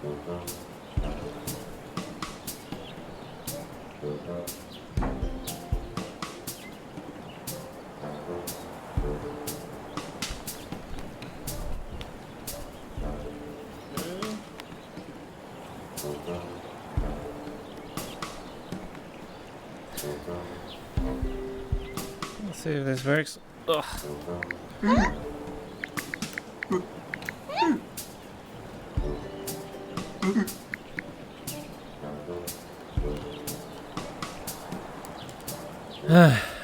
Let's see if this works. Ugh.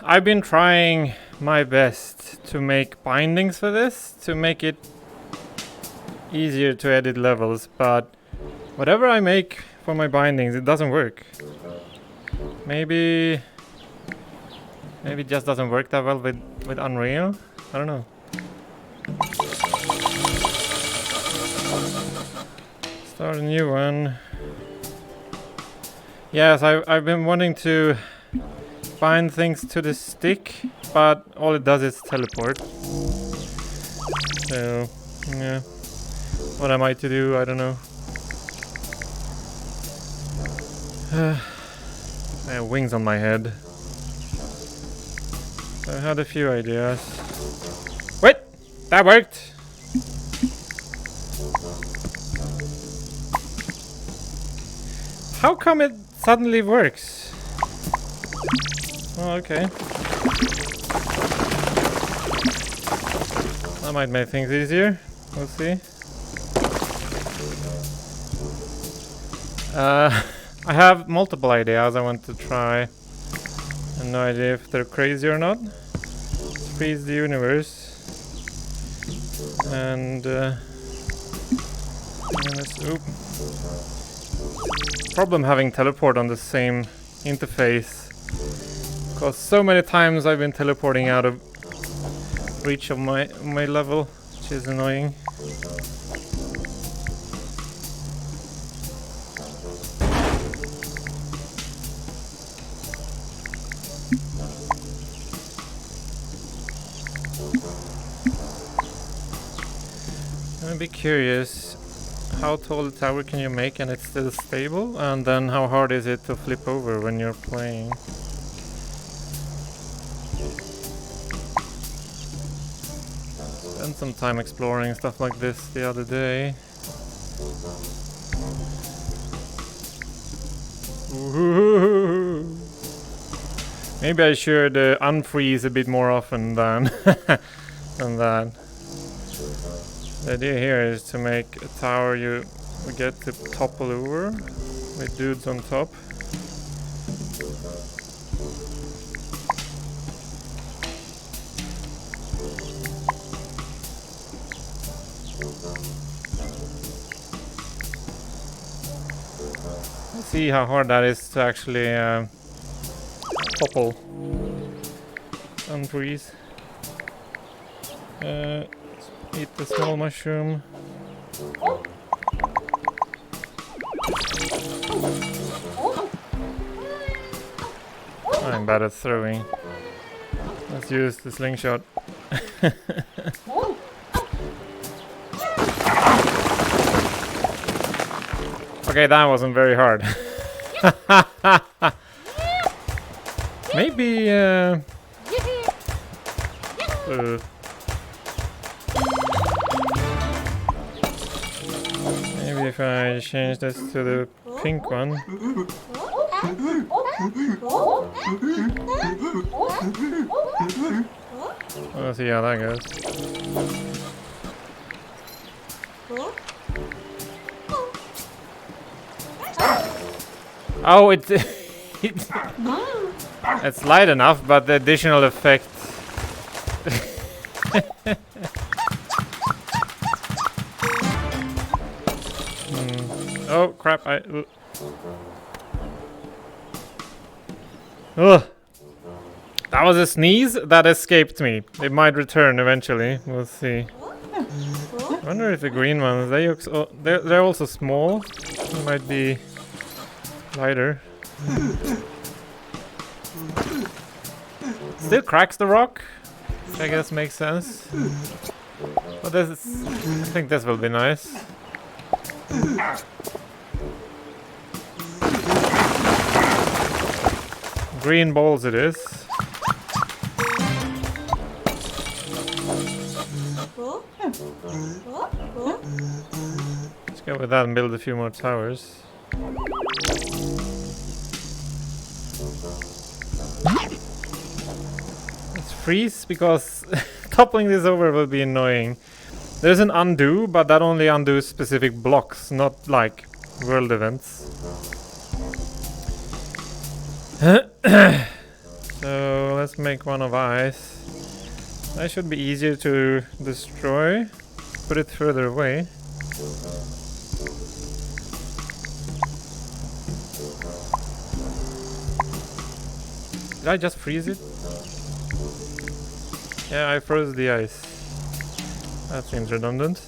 I've been trying my best to make bindings for this, to make it easier to edit levels, but whatever I make for my bindings, it doesn't work. Maybe it just doesn't work that well with Unreal. I don't know. Start a new one. Yes, I've been wanting to bind things to the stick, but all it does is teleport. So, yeah. What am I to do? I don't know. I have wings on my head. So I had a few ideas. Wait! That worked! How come it suddenly works? Oh, okay. That might make things easier. We'll see. I have multiple ideas I want to try. I have no idea if they're crazy or not. Freeze the universe. And problem having teleport on the same interface. Because so many times I've been teleporting out of reach of my level, which is annoying. I'm a bit curious, how tall a tower can you make and it's still stable? And then how hard is it to flip over when you're playing? Spent some time exploring stuff like this the other day. Ooh. Maybe I should unfreeze a bit more often than that. The idea here is to make a tower you get to topple over with dudes on top. Let's see how hard that is to actually topple. Unfreeze. Eat the small mushroom. I'm bad at throwing. Let's use the slingshot. Okay, that wasn't very hard. Maybe maybe if I change this to the pink one. Let's see how that goes. Oh, it's light enough, but the additional effect. Oh crap! Ugh. That was a sneeze that escaped me. It might return eventually. We'll see. I wonder if the green ones, they're also small. They might be lighter. Still cracks the rock, which I guess makes sense. But I think this will be nice. Green balls it is. Let's go with that and build a few more towers. Let's freeze because toppling this over will be annoying. There's an undo, but that only undoes specific blocks, not like world events. So let's make one of ice. That should be easier to destroy. Put it further away. Did I just freeze it? Yeah, I froze the ice. That seems redundant.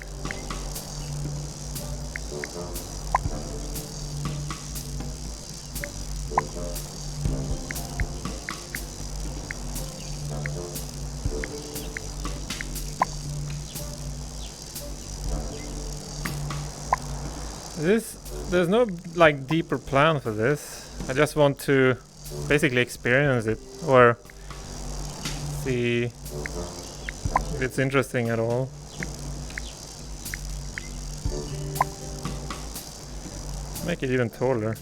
There's no like deeper plan for this. I just want to basically experience it or see if it's interesting at all. Make it even taller.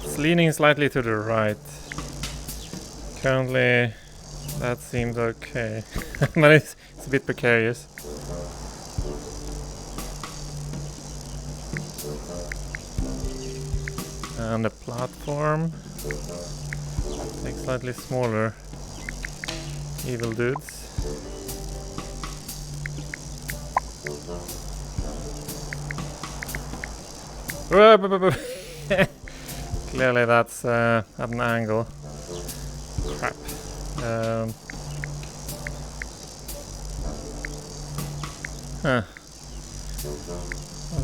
It's leaning slightly to the right. Currently that seems okay. But it's a bit precarious. And the platform. Like slightly smaller evil dudes. Clearly that's at an angle. Crap. That's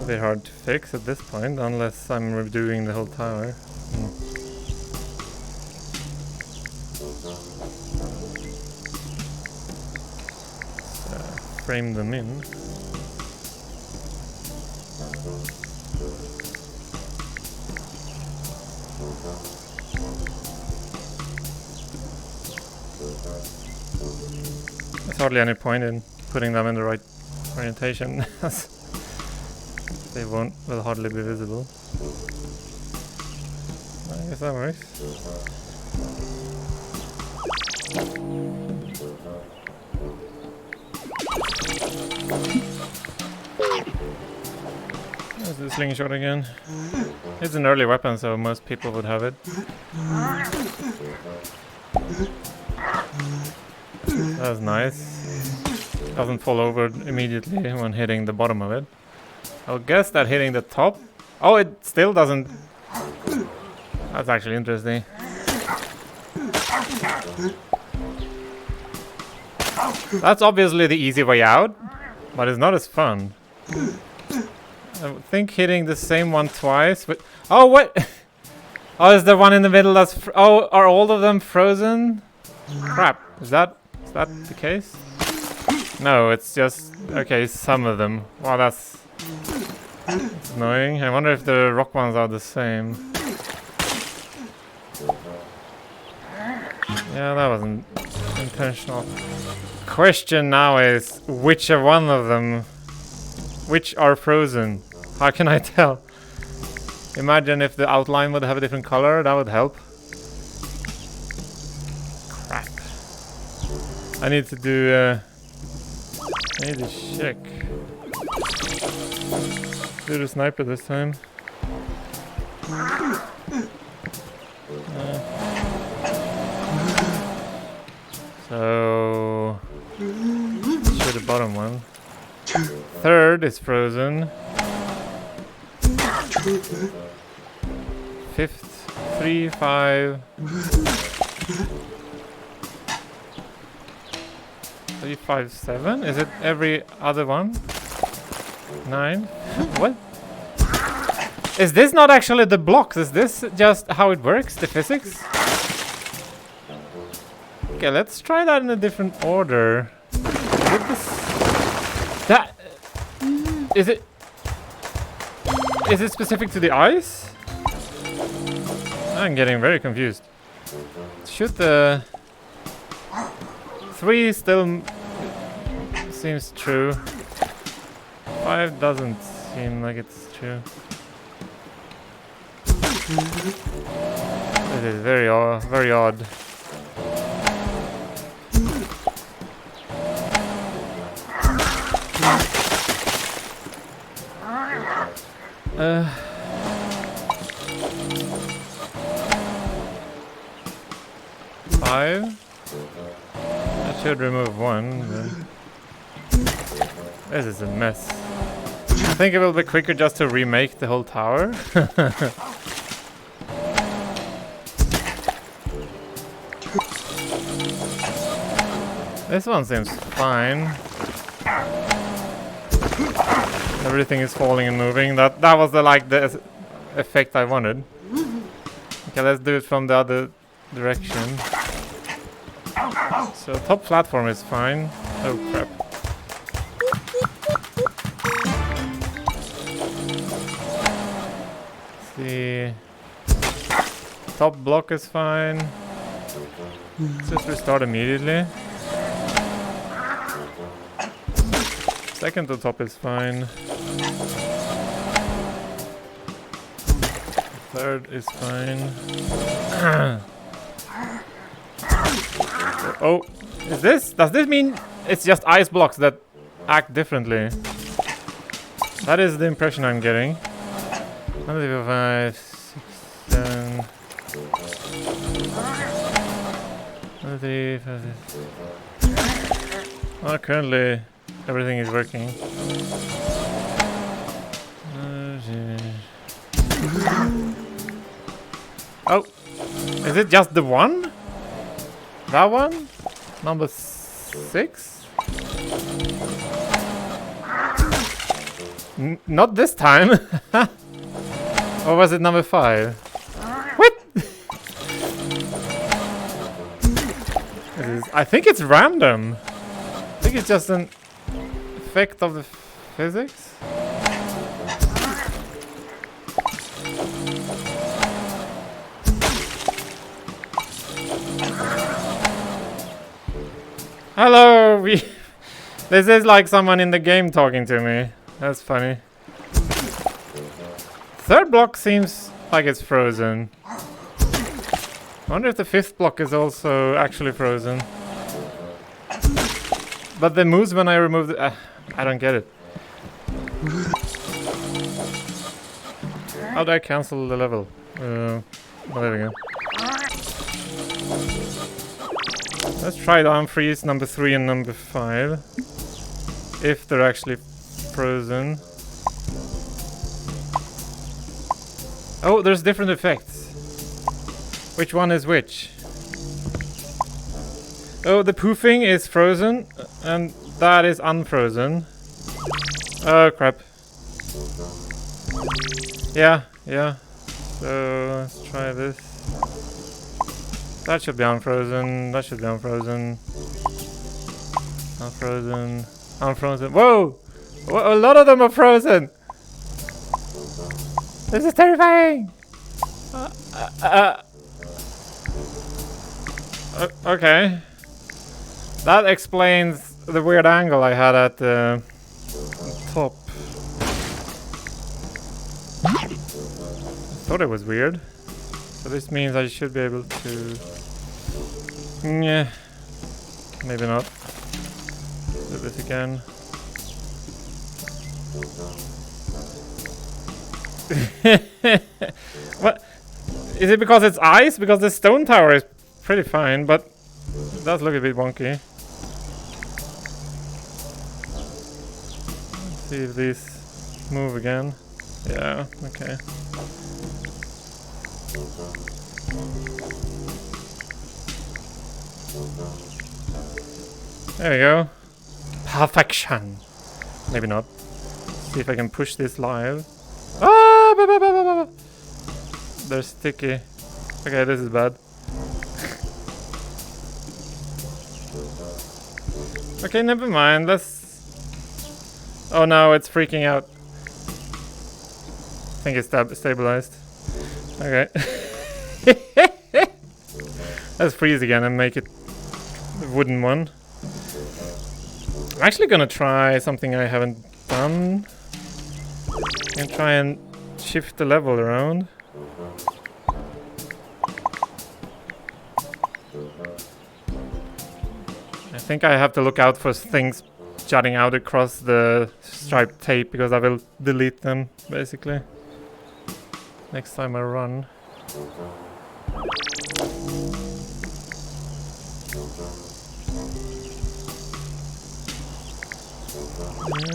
a bit hard to fix at this point, unless I'm redoing the whole tower. Frame them in. There's hardly any point in putting them in the right orientation. They will hardly be visible. I guess that works. There's the slingshot again. It's an early weapon, so most people would have it. That's nice. Doesn't fall over immediately when hitting the bottom of it. I would guess that hitting the top... Oh, it still doesn't... That's actually interesting. That's obviously the easy way out, but it's not as fun. I think hitting the same one twice with... Oh, what? Oh, is the one in the middle that's... Oh, are all of them frozen? Crap. Is that the case? No, it's just... Okay, some of them. Wow, that's annoying. I wonder if the rock ones are the same. Yeah, that wasn't intentional. Question now is, which one of them... Which are frozen? How can I tell? Imagine if the outline would have a different color, that would help. Crap. I need to do... I need to check. Do the sniper this time. So... shoot the bottom one. Third is frozen. Fifth, 3, 5... 3, 5, 7? Is it every other one? 9? What? Is this not actually the blocks? Is this just how it works? The physics? Okay, let's try that in a different order. That is it? Is it specific to the ice? I'm getting very confused. Should the 3 still seems true? 5 doesn't seem like it's true. It is very odd. Very odd. 5. I should remove 1. This is a mess. I think it will be quicker just to remake the whole tower. This one seems fine. Everything is falling and moving. That was the the effect I wanted. Okay, let's do it from the other direction. So top platform is fine. Oh crap. See, top block is fine. Let's just restart immediately. Second to top is fine. Third is fine. Oh, does this mean it's just ice blocks that act differently? That is the impression I'm getting. 1, 2, 5, 6, 7. 1, 2, 3, 5, 6. Well, currently everything is working. Oh, is it just the one? That one? Number 6? Not this time. Or was it number 5? What? I think it's random. I think it's just an effect of the physics. Hello, this is like someone in the game talking to me. That's funny. Third block seems like it's frozen. I wonder if the 5th block is also actually frozen. But the moves when I remove the... I don't get it. How do I cancel the level? Well, there we go. Let's try to unfreeze number 3 and number 5. If they're actually frozen. Oh, there's different effects. Which one is which? Oh, the poofing is frozen, and that is unfrozen. Oh, crap. Yeah. So, let's try this. That should be unfrozen. That should be unfrozen. Unfrozen. Unfrozen. Whoa! A lot of them are frozen! This is terrifying! Okay. That explains the weird angle I had at the top. I thought it was weird. So this means I should be able to... Yeah. Maybe not. Do this again. What? Is it because it's ice? Because the stone tower is pretty fine, but it does look a bit wonky. Let's see if these move again. Yeah, okay. There we go. Perfection. Maybe not. See if I can push this live. Ah! They're sticky. Okay, this is bad. Okay, never mind. Let's... Oh no, it's freaking out. I think it's stabilized. Okay. Let's freeze again and make it the wooden one. I'm actually gonna try something I haven't done. I'm gonna try and shift the level around. I think I have to look out for things jutting out across the striped tape because I will delete them basically next time I run.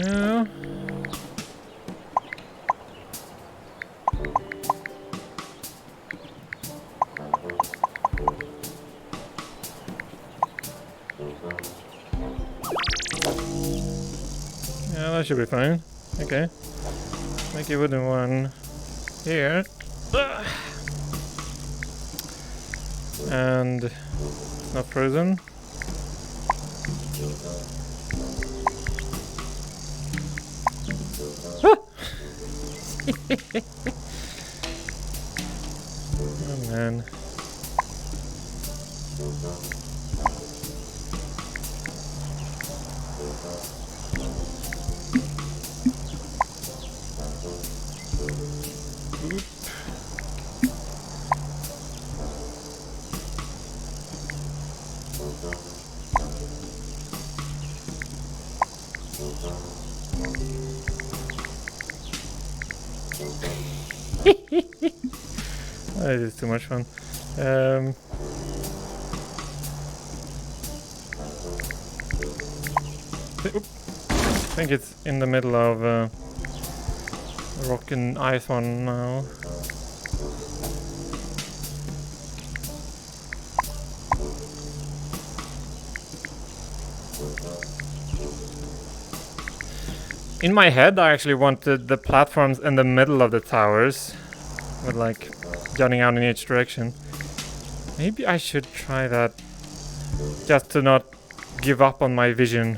Yeah. Yeah, that should be fine. Okay. Make a wooden one here. And not frozen. Oh man. Oop. That is too much fun. I think it's in the middle of the rock and ice one now. In my head, I actually wanted the platforms in the middle of the towers, with like jutting out in each direction. Maybe I should try that, just to not give up on my vision.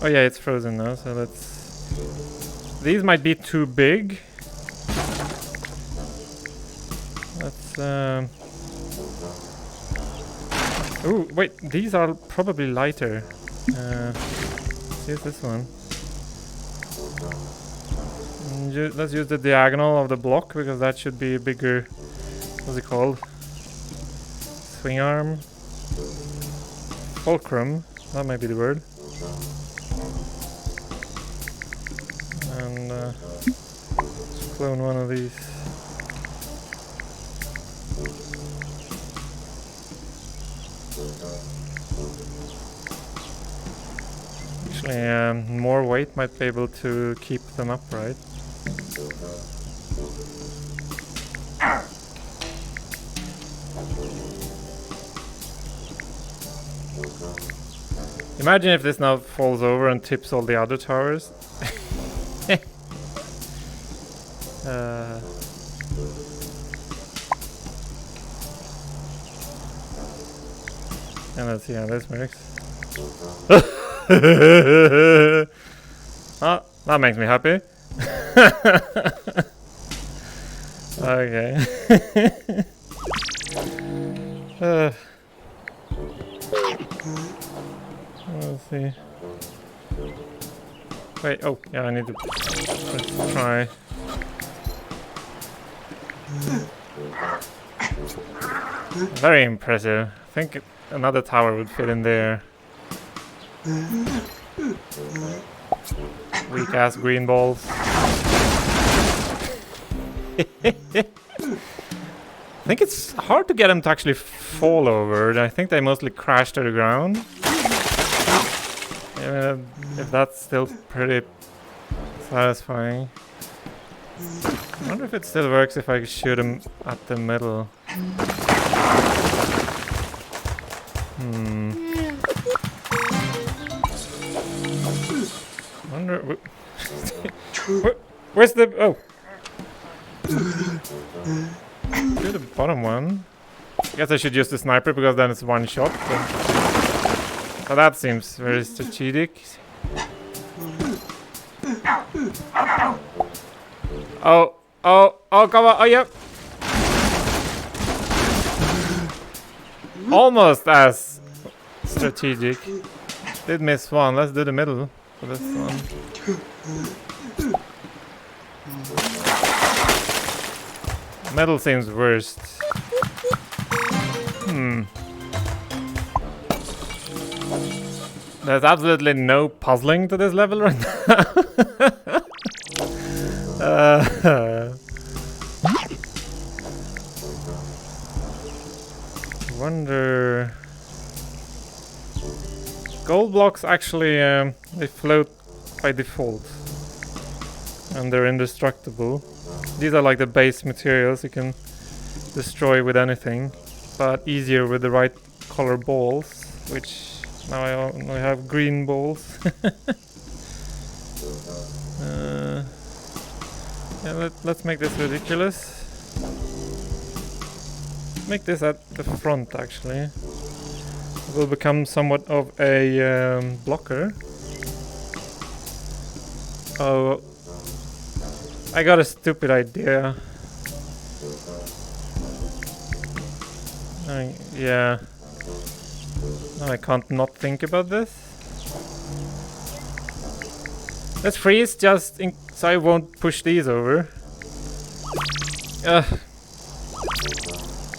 Oh yeah, it's frozen now, so let's... These might be too big. Let's... Ooh, wait, these are probably lighter. Here's this one. Let's use the diagonal of the block, because that should be a bigger... What's it called? Swing arm? Fulcrum, that might be the word. And let's clone one of these. Actually, more weight might be able to keep them upright. Imagine if this now falls over and tips all the other towers. And let's see how this works. Oh, that makes me happy. Okay. Let's see. Wait, oh, yeah, I need to try. Very impressive. I think another tower would fit in there. Weak ass green balls. I think it's hard to get them to actually fall over. I think they mostly crash to the ground. If that's still pretty satisfying. I wonder if it still works if I shoot them at the middle. Wonder... Where's the... Oh! Do the bottom one. I guess I should use the sniper because then it's one shot. So that seems very strategic. Oh, come on, oh, yep. Almost as strategic. Did miss one, let's do the middle for this one. Middle seems worst. There's absolutely no puzzling to this level right now. Wonder. Gold blocks actually they float by default, and they're indestructible. These are like the base materials you can destroy with anything, but easier with the right color balls, which now I only have green balls. Yeah, let's make this ridiculous. Make this at the front actually. It will become somewhat of a blocker. Oh, I got a stupid idea. Yeah. No, I can't not think about this. Let's freeze just so I won't push these over.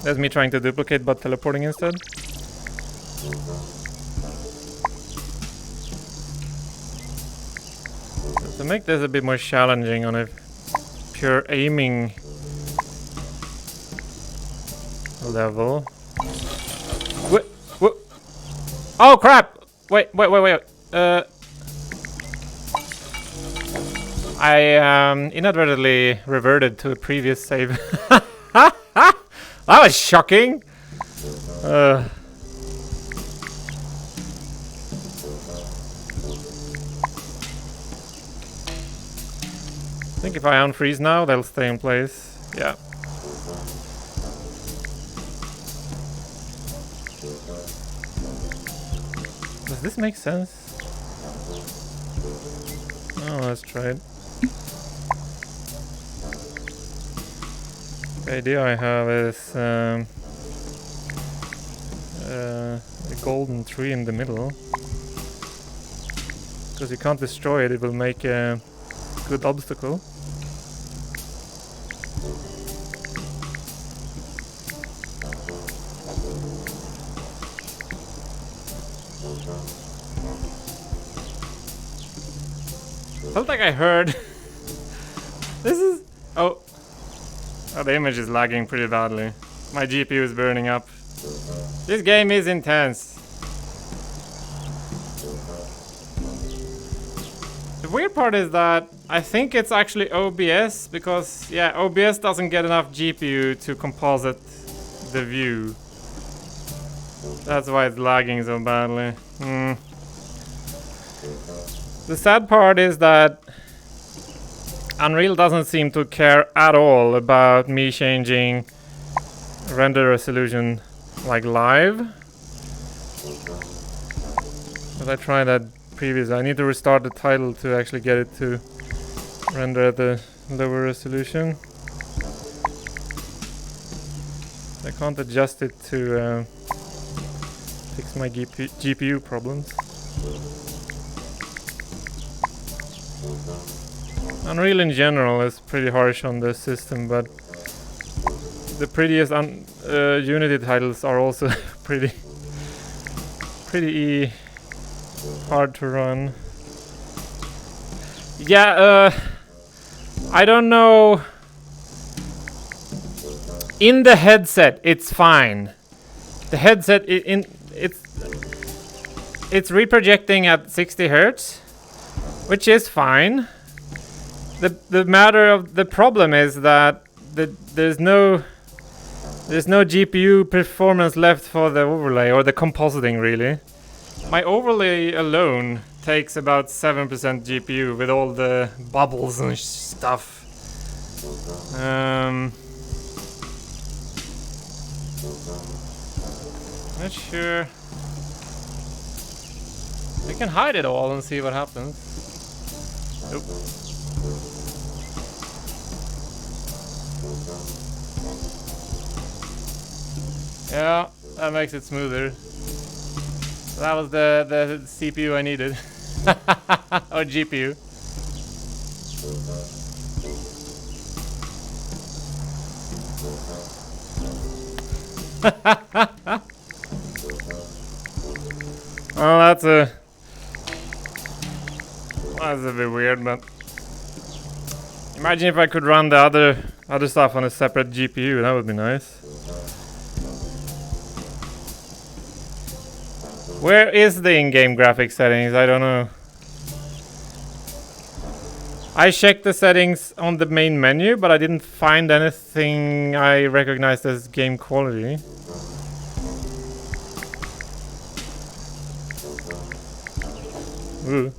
That's me trying to duplicate but teleporting instead. To make this a bit more challenging on a pure aiming level. What? Oh crap! Wait. I inadvertently reverted to a previous save. That was shocking. I think if I unfreeze now, they'll stay in place. Yeah. Does this make sense? Oh, let's try it. The idea I have is the golden tree in the middle. Because you can't destroy it, it will make a good obstacle. Felt like I heard. This is. Oh, the image is lagging pretty badly. My GPU is burning up. This game is intense. The weird part is that I think it's actually OBS because, yeah, OBS doesn't get enough GPU to composite the view. That's why it's lagging so badly. The sad part is that Unreal doesn't seem to care at all about me changing render resolution like live. But I tried that previously. I need to restart the title to actually get it to render at the lower resolution. I can't adjust it to fix my GPU problems. Unreal in general is pretty harsh on the system, but the prettiest Unity titles are also pretty hard to run. Yeah, I don't know. In the headset, it's fine. The headset it's reprojecting at 60 Hz, which is fine. The problem is that there's no GPU performance left for the overlay or the compositing really. My overlay alone takes about 7% GPU with all the bubbles and stuff. Not sure. We can hide it all and see what happens. Nope. Yeah, that makes it smoother. That was the CPU I needed. Or GPU. Well, that's a bit weird, but imagine if I could run the other stuff on a separate GPU. That would be nice. Where is the in-game graphics settings? I don't know. I checked the settings on the main menu, but I didn't find anything I recognized as game quality. Ooh.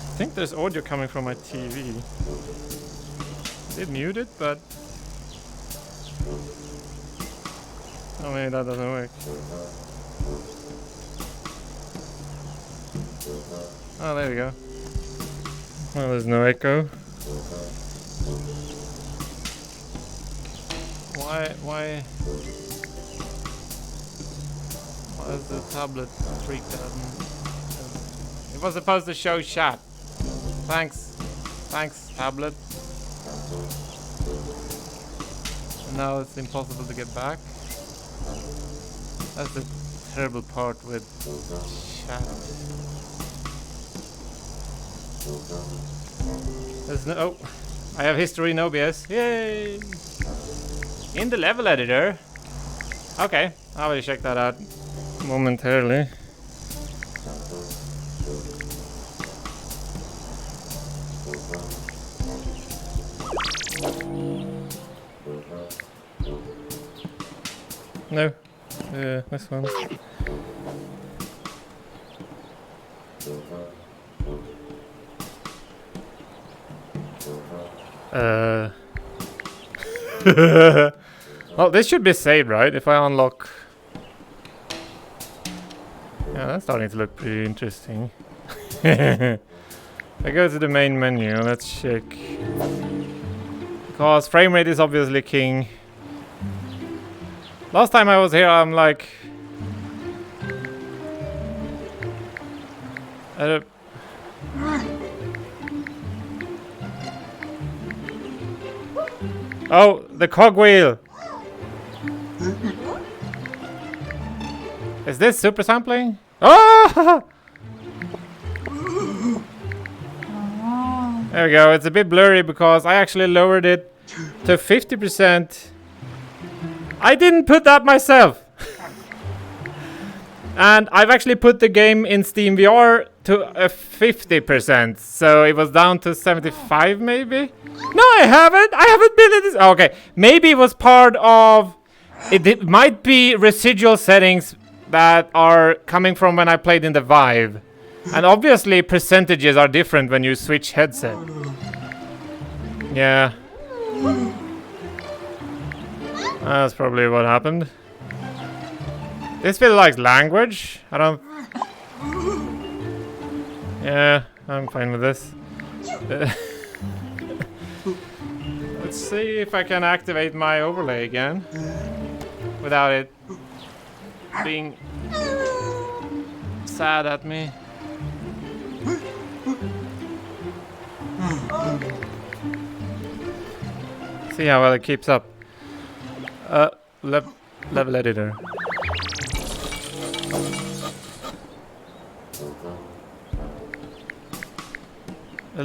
I think there's audio coming from my TV. I did mute it, but oh, maybe that doesn't work. Oh, there we go. Well, there's no echo. Why is the tablet freaked out? It was supposed to show chat. Thanks, tablet. And now it's impossible to get back. That's the terrible part with chat. There's no. Oh, I have history in OBS. Yay! In the level editor. Okay, I will check that out momentarily. No, this one. Well, this should be saved, right? If I unlock. Yeah, that's starting to look pretty interesting. I go to the main menu. Let's check. Because frame rate is obviously king. Last time I was here, I'm like. Oh, the cogwheel! Is this super sampling? Oh! There we go. It's a bit blurry because I actually lowered it to 50%. I didn't put that myself. And I've actually put the game in Steam VR to a 50%. So it was down to 75 maybe? No, I haven't. I haven't been in this. Okay, maybe it was part of. It might be residual settings that are coming from when I played in the Vive, and obviously percentages are different when you switch headset. Yeah, that's probably what happened. This feels like language. I don't. Yeah, I'm fine with this. Let's see if I can activate my overlay again without it being sad at me. See how well it keeps up. Level editor. The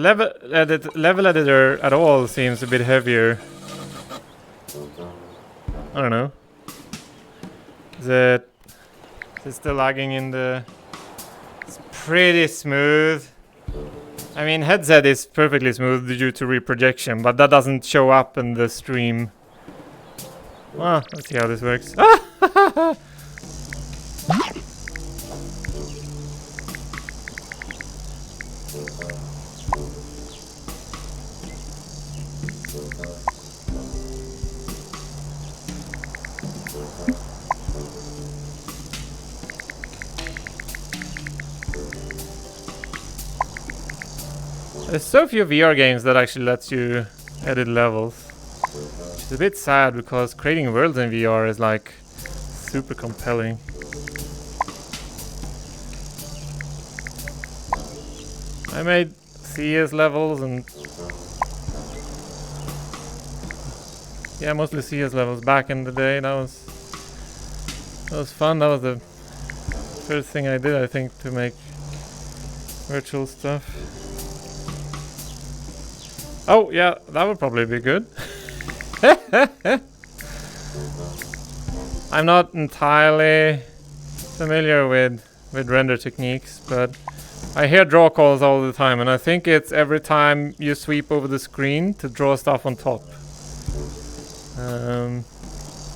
level editor at all seems a bit heavier. I don't know. Is it still lagging in the... It's pretty smooth. I mean, headset is perfectly smooth due to reprojection, but that doesn't show up in the stream. Well, let's see how this works. Ah! There's so few VR games that actually lets you edit levels. Which is a bit sad because creating worlds in VR is like super compelling. I made CS levels and yeah, mostly CS levels back in the day. That was fun. That was the first thing I did, I think, to make virtual stuff. Oh yeah, that would probably be good. I'm not entirely familiar with render techniques, but I hear draw calls all the time, and I think it's every time you sweep over the screen to draw stuff on top.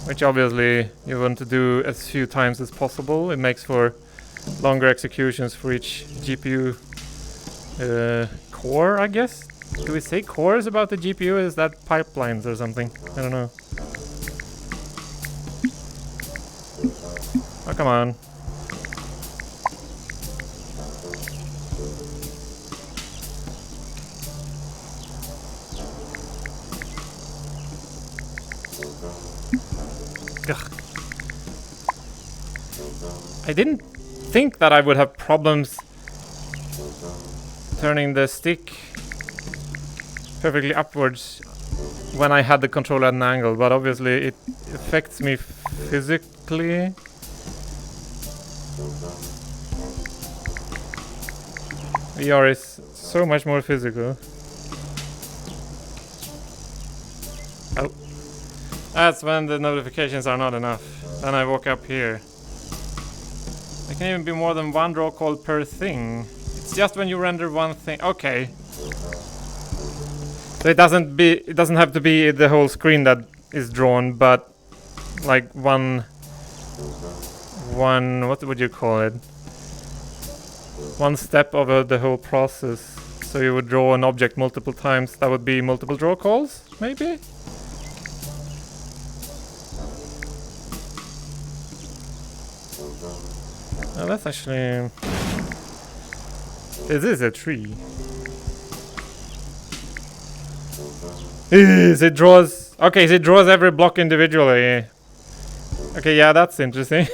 Which obviously you want to do as few times as possible. It makes for longer executions for each GPU core, I guess. Do we say cores about the GPU? Is that pipelines or something? I don't know. Oh, come on. Ugh. I didn't think that I would have problems turning the stick perfectly upwards when I had the controller at an angle, but obviously it affects me physically. VR is so much more physical. Oh. That's when the notifications are not enough. Then I walk up here. There can even be more than one draw call per thing. It's just when you render one thing. Okay. So it doesn't have to be the whole screen that is drawn, but like one what would you call it? One step of the whole process. So you would draw an object multiple times. That would be multiple draw calls, maybe? Oh, that's actually... This is a tree. It draws... Okay, so it draws every block individually. Okay, yeah, that's interesting.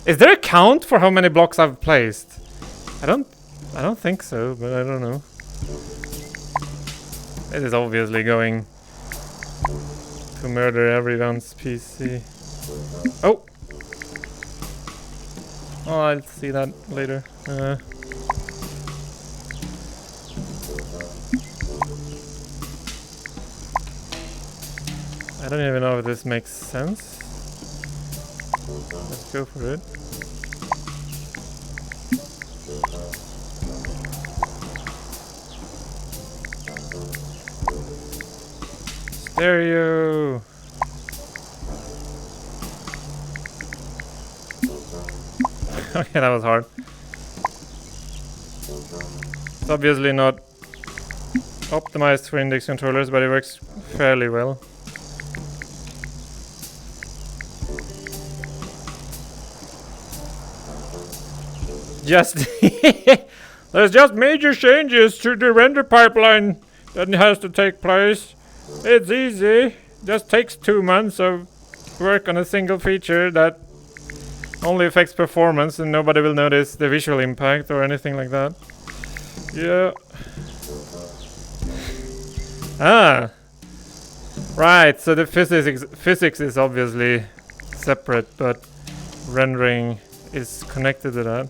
Is there a count for how many blocks I've placed? I don't think so, but I don't know. It is obviously going to murder everyone's PC. Oh! Oh, I'll see that later. I don't even know if this makes sense. Let's go for it. Stereo! Okay, that was hard. It's obviously not optimized for index controllers, but it works fairly well. Just there's just major changes to the render pipeline that has to take place. It's easy. Just takes 2 months of work on a single feature that only affects performance, and nobody will notice the visual impact or anything like that. Yeah. Ah. Right. So the physics is obviously separate, but rendering is connected to that.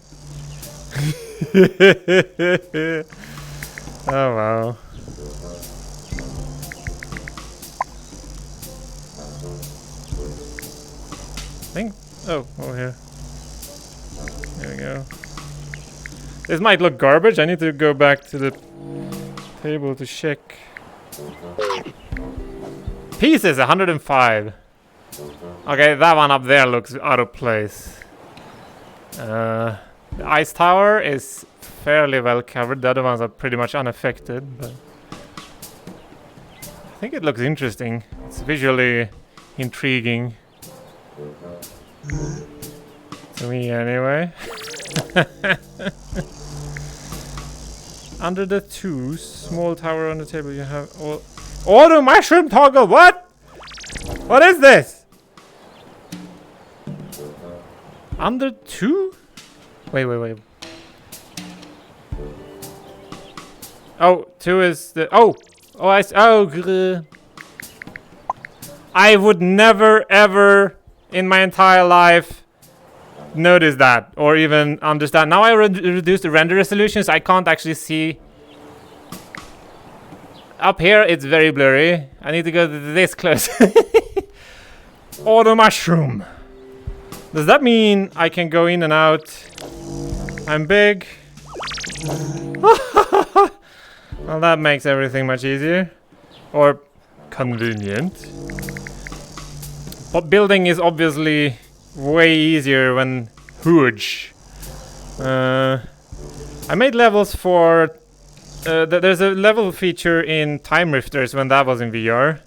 Oh wow. Over here. There we go. This might look garbage. I need to go back to the table to check. Pieces, 105. Okay, that one up there looks out of place. The ice tower is fairly well covered. The other ones are pretty much unaffected, but I think it looks interesting. It's visually intriguing. To me, anyway. Under the two, small tower on the table, you have all... Auto mushroom toggle, what? What is this? Under two? Wait. Oh, two is the... I would never, ever in my entire life notice that or even understand. Now I reduced the render resolution, so I can't actually see. Up here, it's very blurry. I need to go this close. Auto mushroom. Does that mean I can go in and out? I'm big. Well, that makes everything much easier. Or convenient. But building is obviously way easier when huge. I made levels for... there's a level feature in Time Rifters when that was in VR.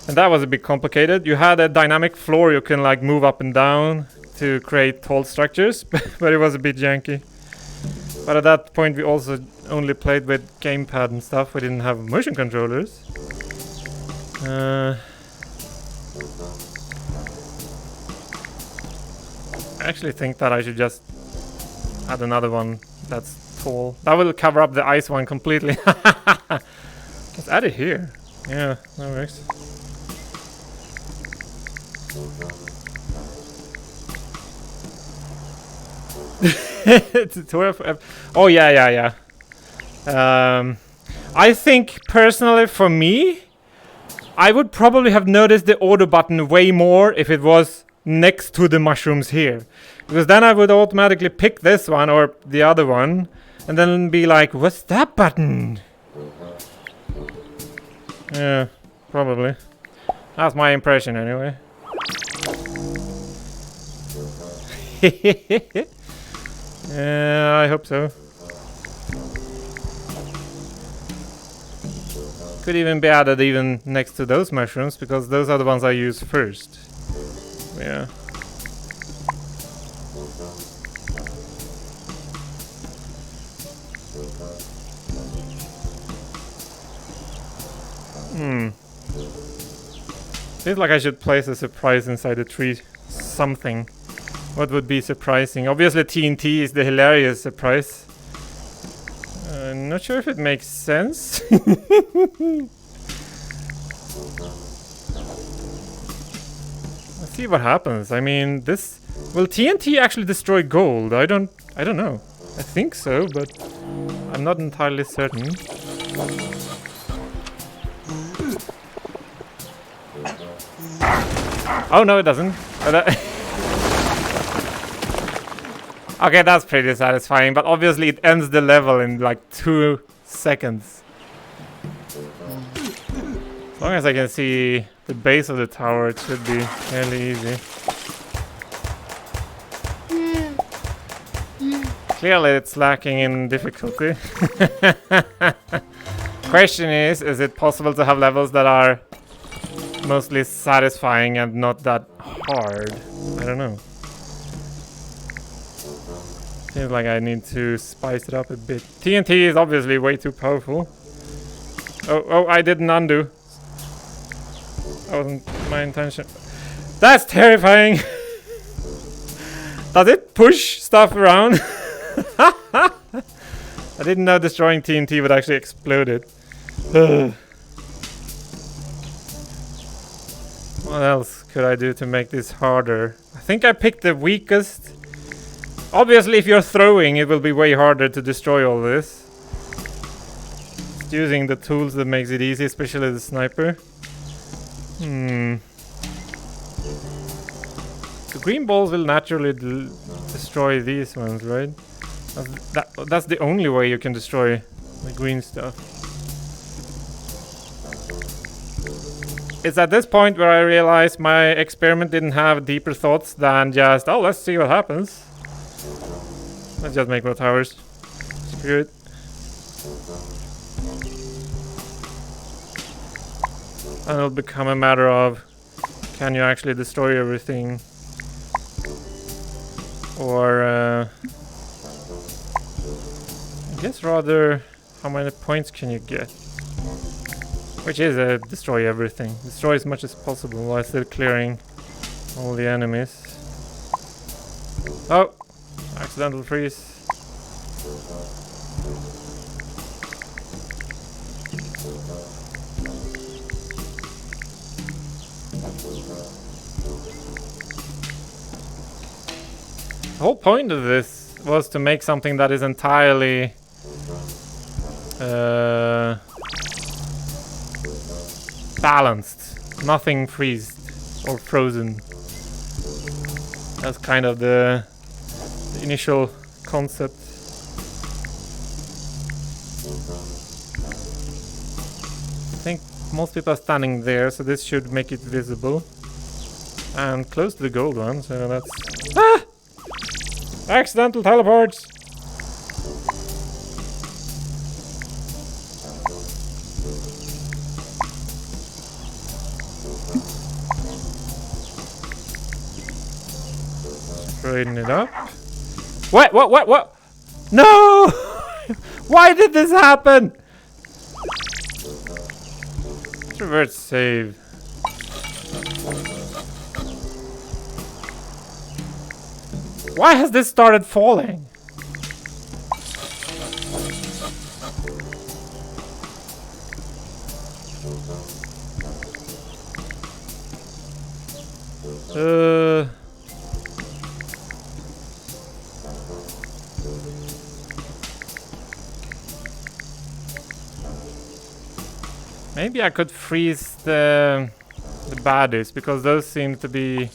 And that was a bit complicated. You had a dynamic floor you can like move up and down to create tall structures. But it was a bit janky. But at that point we also only played with gamepad and stuff. We didn't have motion controllers. I actually think that I should just add another one that's tall. That will cover up the ice one completely. Let's add it here. Yeah, that works. Tutorial for oh yeah. I think personally for me, I would probably have noticed the order button way more if it was next to the mushrooms here. Because then I would automatically pick this one or the other one and then be like, what's that button? Yeah, probably. That's my impression anyway. Yeah, I hope so. Could even be added even next to those mushrooms because those are the ones I use first. Yeah. Seems like I should place a surprise inside the tree. Something. What would be surprising? Obviously TNT is the hilarious surprise. Not sure if it makes sense. Let's see what happens. I mean, this... Will TNT actually destroy gold? I don't know. I think so, but I'm not entirely certain. Oh no, it doesn't. Okay, that's pretty satisfying, but obviously it ends the level in like 2 seconds. As long as I can see the base of the tower, it should be fairly easy. Clearly it's lacking in difficulty. Question is it possible to have levels that are mostly satisfying and not that hard? I don't know. Seems like I need to spice it up a bit. TNT is obviously way too powerful. Oh, I didn't undo. That wasn't my intention. That's terrifying! Does it push stuff around? I didn't know destroying TNT would actually explode it. What else could I do to make this harder? I think I picked the weakest. Obviously, if you're throwing, it will be way harder to destroy all this. Just using the tools that makes it easy, especially the sniper. The green balls will naturally destroy these ones, right? That's the only way you can destroy the green stuff. it's at this point where I realize my experiment didn't have deeper thoughts than just, oh, let's see what happens. Let's just make more towers. Screw it. And it'll become a matter of, can you actually destroy everything? Or, I guess rather, how many points can you get? Which is destroy everything. Destroy as much as possible while still clearing all the enemies. Oh! Accidental freeze. The whole point of this was to make something that is entirely balanced, nothing freezed or frozen. That's kind of the initial concept. I think most people are standing there, so this should make it visible. And close to the gold one, so that's... Ah! Accidental teleports! Straighten it up. What? No! Why did this happen? Reverse save. Why has this started falling? Maybe I could freeze the baddies, because those seem to be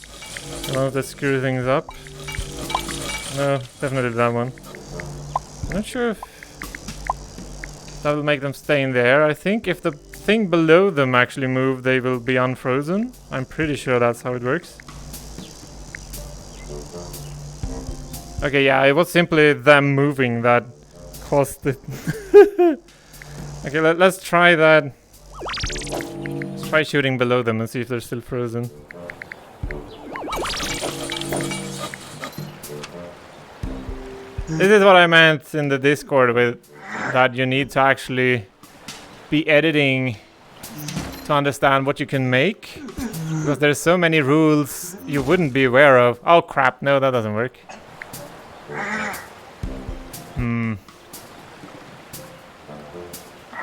the ones that screw things up. No, definitely that one. I'm not sure if that will make them stay in there. I think if the thing below them actually move, they will be unfrozen. I'm pretty sure that's how it works. Okay, yeah, it was simply them moving that caused it. Okay, let's try that. Let's try shooting below them and see if they're still frozen. This is what I meant in the Discord with that you need to actually be editing to understand what you can make. Because there's so many rules you wouldn't be aware of. Oh crap, no, that doesn't work.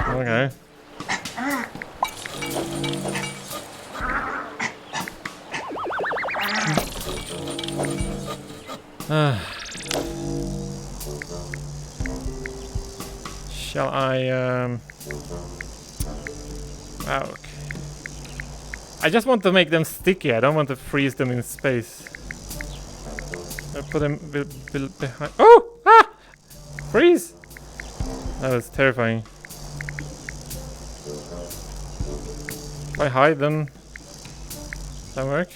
Okay. Shall I, okay. I just want to make them sticky. I don't want to freeze them in space. I'll put them behind. Oh! Ah! Freeze! That was terrifying. If I hide them, does that work?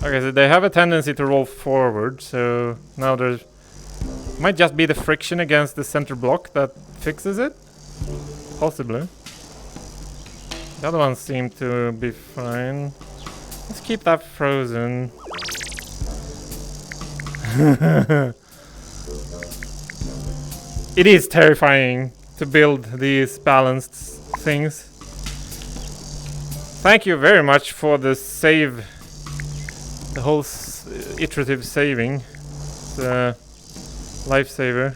Okay, so they have a tendency to roll forward, so now there's... Might just be the friction against the center block that fixes it? Possibly. The other ones seem to be fine. Let's keep that frozen. It is terrifying to build these balanced things. Thank you very much for the save. The whole iterative saving. The lifesaver.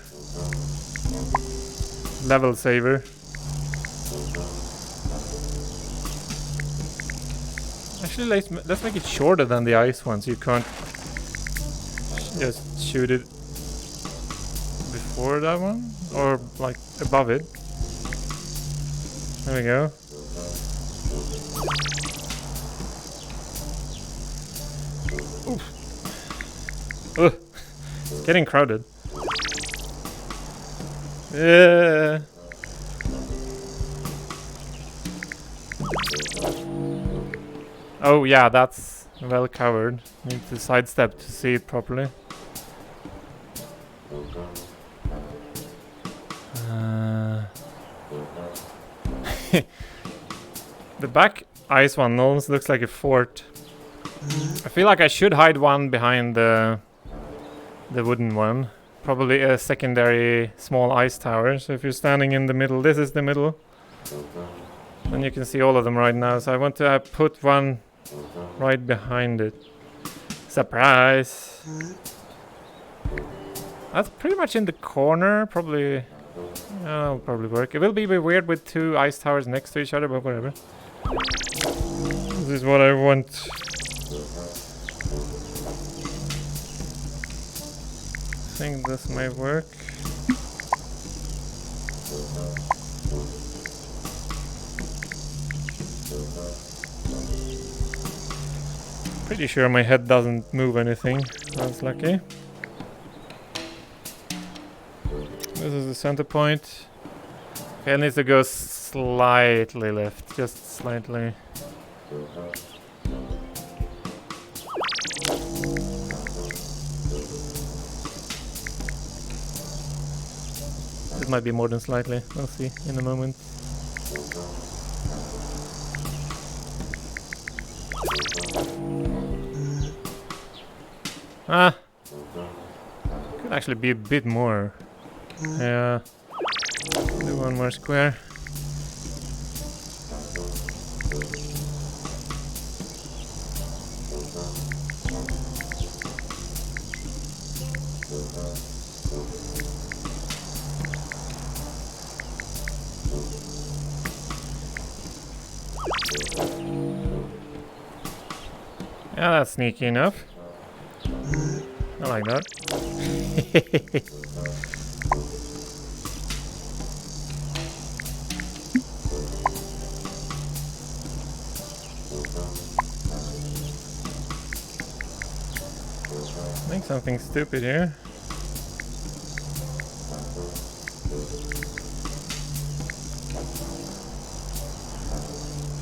Level saver. Actually, let's make it shorter than the ice one, so you can't just shoot it before that one, or like above it. There we go. Oof. Ugh. It's getting crowded. Yeah. Oh yeah, that's well covered. Need to sidestep to see it properly. The back ice one almost looks like a fort. I feel like I should hide one behind the wooden one. Probably a secondary small ice tower. So if you're standing in the middle, this is the middle. Then you can see all of them right now. So I want to put one right behind it. Surprise! That's pretty much in the corner. Probably, that'll probably work. It will be a bit weird with two ice towers next to each other, but whatever. This is what I want. I think this may work. Pretty sure my head doesn't move anything. That's lucky. This is the center point. Okay, it needs to go slightly left, just slightly. It might be more than slightly. We'll see in a moment. Ah! Could actually be a bit more. Yeah. Do one more square. Yeah, that's sneaky enough. I like that. Make something stupid here.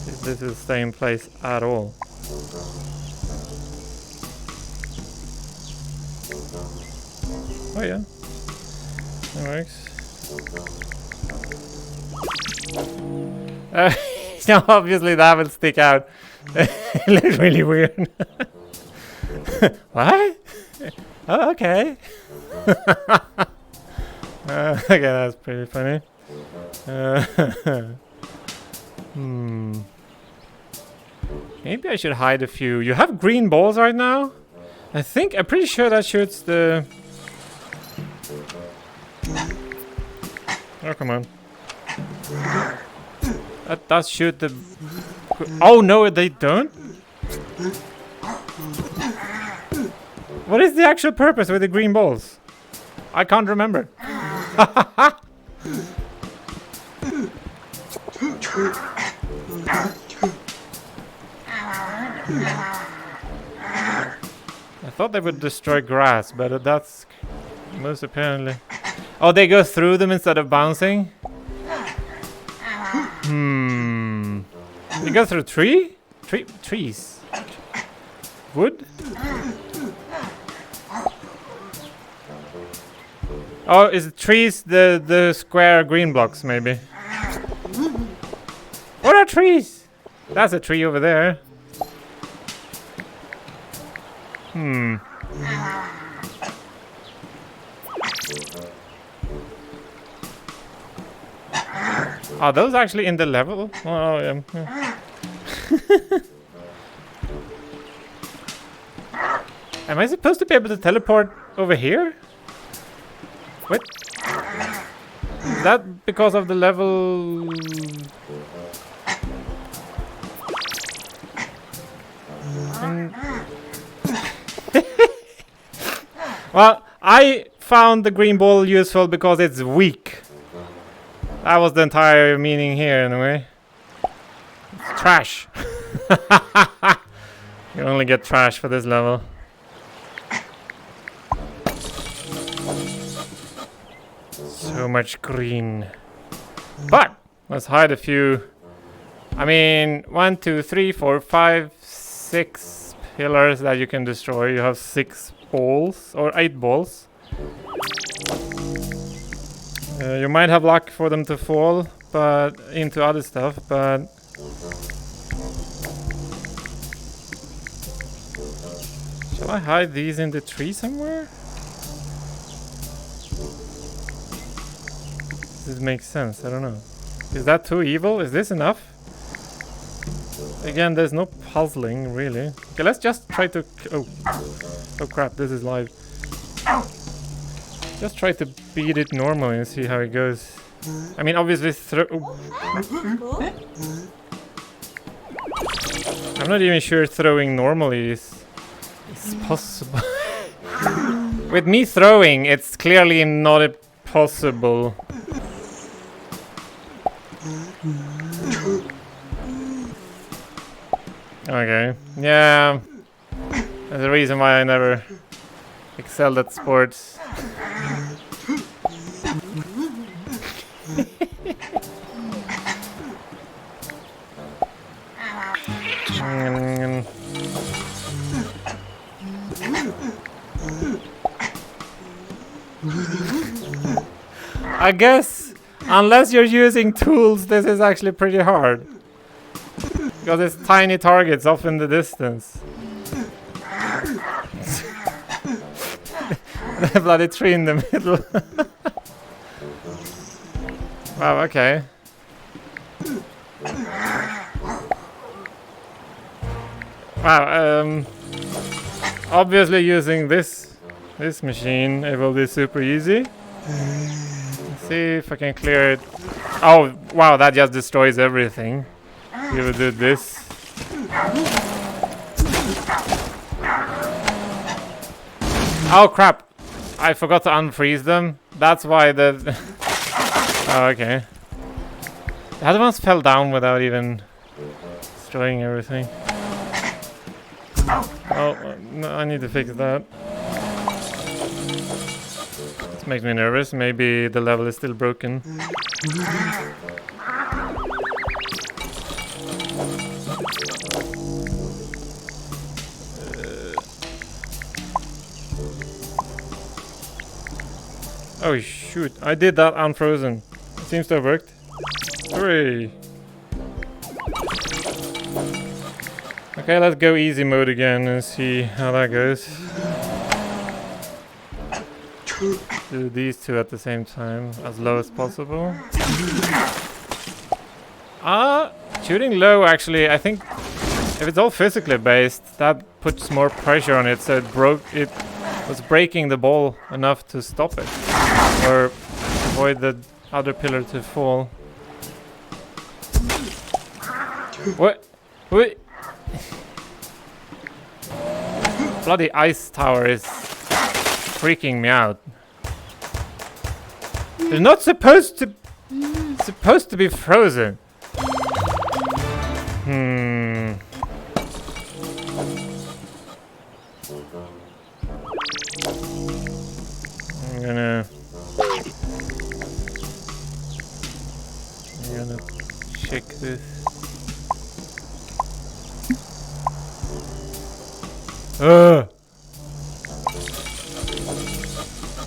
If this will stay in place at all. Oh yeah, that works. No, obviously that will stick out. It looks really weird. What? Oh, okay. Okay, that's pretty funny. Maybe I should hide a few. You have green balls right now? I'm pretty sure that shoots the... Oh, come on. That does shoot the... Oh, no, they don't? What is the actual purpose with the green balls? I can't remember. I thought they would destroy grass, but that's most apparently... Oh, they go through them instead of bouncing? They go through trees? Wood? Oh, is it trees the square green blocks, maybe? What are trees? That's a tree over there. Are those actually in the level? Oh, yeah. Am I supposed to be able to teleport over here? What? Is that because of the level? Well, I found the green ball useful because it's weak. That was the entire meaning here, in a way. It's trash. You only get trash for this level. So much green. But let's hide a few I mean, 1, 2, 3, 4, 5, 6 pillars that you can destroy. You have 6 balls or 8 balls. You might have luck for them to fall, but into other stuff. But shall I hide these in the tree somewhere? This makes sense. I don't know. Is that too evil? Is this enough? Again, there's no puzzling, really. Okay, let's just try to... Oh crap, this is live. Just try to beat it normally and see how it goes. I mean, obviously I'm not even sure throwing normally is possible. With me throwing, it's clearly not possible. Okay, yeah. There's a reason why I never excelled at sports. I guess, unless you're using tools, this is actually pretty hard. Because it's tiny targets off in the distance. The bloody tree in the middle. Wow, okay. Wow, obviously using this machine, it will be super easy. Let's see if I can clear it. Oh, wow, that just destroys everything. We will do this. Oh crap! I forgot to unfreeze them. That's why the... Oh, okay. The other ones fell down without even destroying everything. Oh, no, I need to fix that. This makes me nervous. Maybe the level is still broken. Oh shoot, I did that unfrozen. It seems to have worked. Hooray! Okay, let's go easy mode again and see how that goes. Do these two at the same time, as low as possible. Shooting low actually, I think if it's all physically based, that puts more pressure on it, so it was breaking the ball enough to stop it. Or avoid the other pillar to fall. What? What? Bloody ice tower is freaking me out. They're not supposed to be frozen. I'm gonna check this.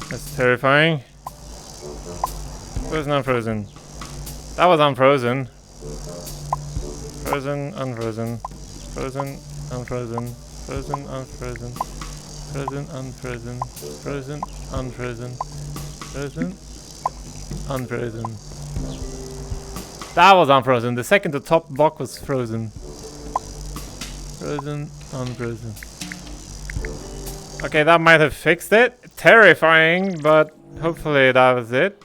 That's terrifying. Frozen, unfrozen. That was unfrozen. Frozen, unfrozen. Frozen, unfrozen. Frozen, unfrozen. Frozen, unfrozen. Frozen, unfrozen. Frozen, unfrozen. That was unfrozen. The second to top block was frozen. Frozen, unfrozen. Okay, that might have fixed it. Terrifying, but hopefully that was it.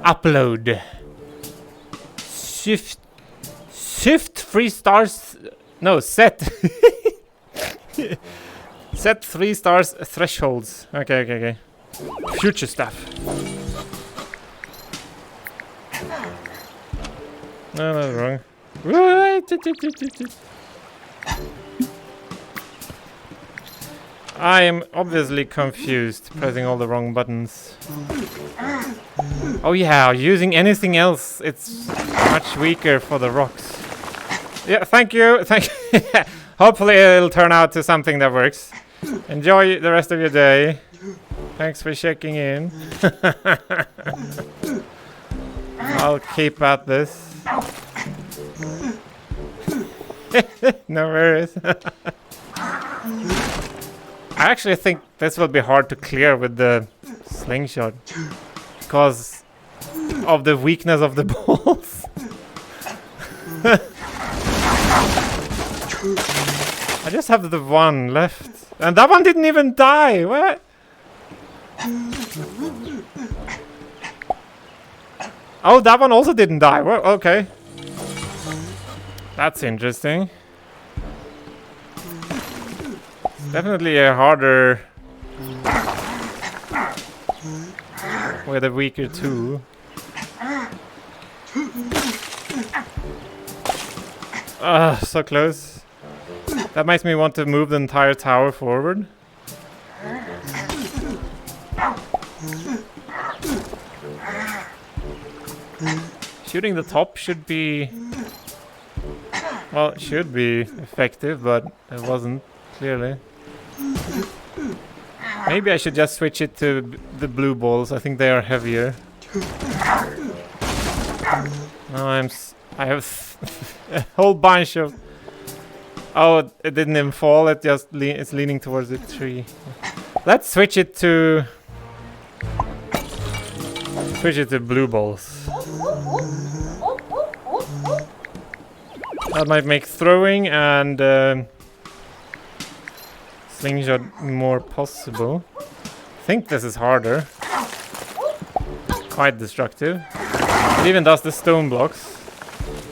Upload. Shift 3 stars. No, set. Set 3 stars thresholds. Okay. Future stuff. No, that's wrong. I am obviously confused, pressing all the wrong buttons. Oh yeah, using anything else, it's much weaker for the rocks. Yeah, thank you. Hopefully it'll turn out to something that works. Enjoy the rest of your day. Thanks for checking in. I'll keep at this. No worries. I actually think this will be hard to clear with the slingshot because of the weakness of the balls. I just have the one left. And that one didn't even die. What? Oh, that one also didn't die. Well, okay. That's interesting. It's definitely a harder with a weaker two. So close. That makes me want to move the entire tower forward. Shooting the top should be... well, it should be effective, but it wasn't, clearly. Maybe I should just switch it to the blue balls. I think they are heavier. No, I have a whole bunch of... oh, it didn't even fall. It just it's leaning towards the tree. Let's switch it to blue balls. That might make throwing and slingshot more possible. I think this is harder. Quite destructive. It even does the stone blocks.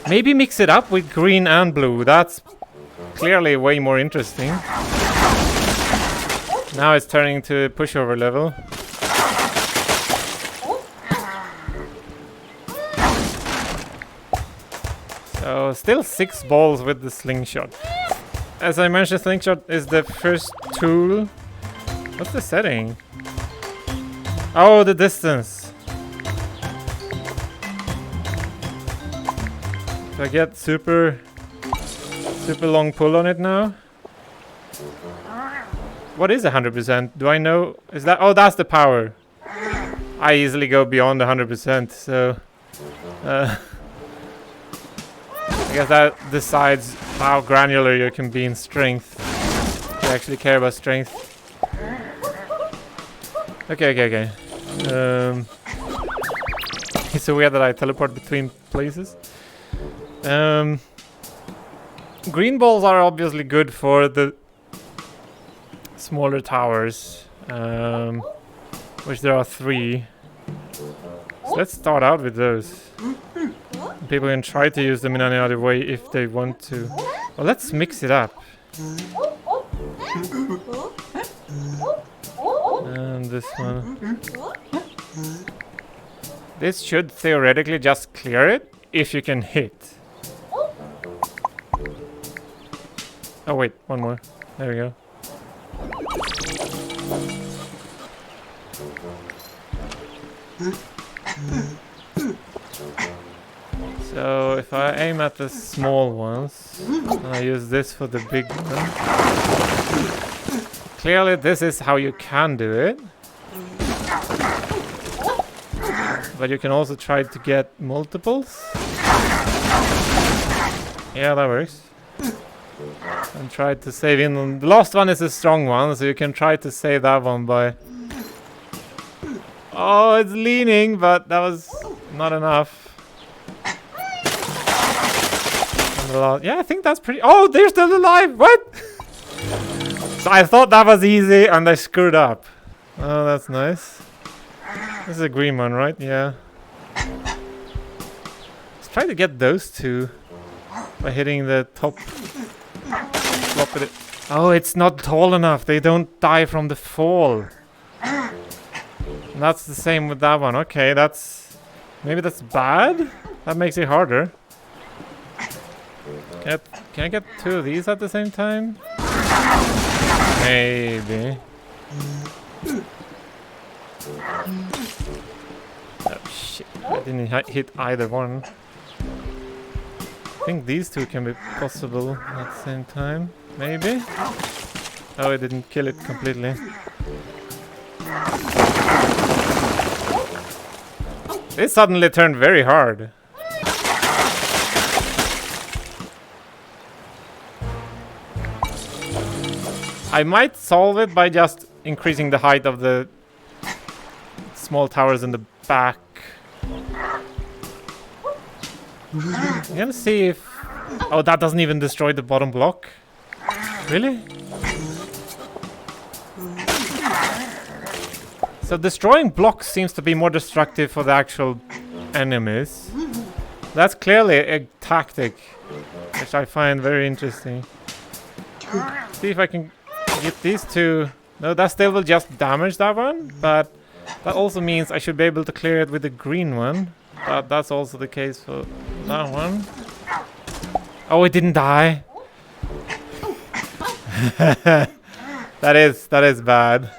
Maybe mix it up with green and blue. That's clearly way more interesting. Now it's turning to pushover level. So still 6 balls with the slingshot. As I mentioned, slingshot is the first tool. What's the setting? Oh, the distance. Do I get super long pull on it now? What is 100%? Do I know? Is that? Oh, that's the power. I easily go beyond 100%, so I guess that decides how granular you can be in strength. If you actually care about strength. Okay. It's so weird that I teleport between places. Green balls are obviously good for the smaller towers, which there are 3. So let's start out with those. People can try to use them in any other way if they want to. Well, let's mix it up. And this one. This should theoretically just clear it if you can hit. Oh wait, one more. There we go. So if I aim at the small ones, and I use this for the big one. Clearly this is how you can do it. But you can also try to get multiples. Yeah, that works. And try to save in on... the last one is a strong one, so you can try to save that one by... oh, it's leaning, but that was not enough. Yeah, I think that's pretty... oh, they're still alive! What? So I thought that was easy and I screwed up. Oh, that's nice. This is a green one, right? Yeah. Let's try to get those two by hitting the top. Flop it. Oh, it's not tall enough. They don't die from the fall. And that's the same with that one. Okay, that's... maybe that's bad? That makes it harder. Can I get 2 of these at the same time? Maybe. Oh shit, I didn't hit either one. I think these two can be possible at the same time. Maybe? Oh, I didn't kill it completely. This suddenly turned very hard. I might solve it by just increasing the height of the small towers in the back. I'm gonna see if... Oh, that doesn't even destroy the bottom block. Really? So destroying blocks seems to be more destructive for the actual enemies. That's clearly a tactic, which I find very interesting. See if I can get these two. No, that still will just damage that one, but that also means I should be able to clear it with the green one. But that's also the case for that one. Oh, it didn't die. That is bad.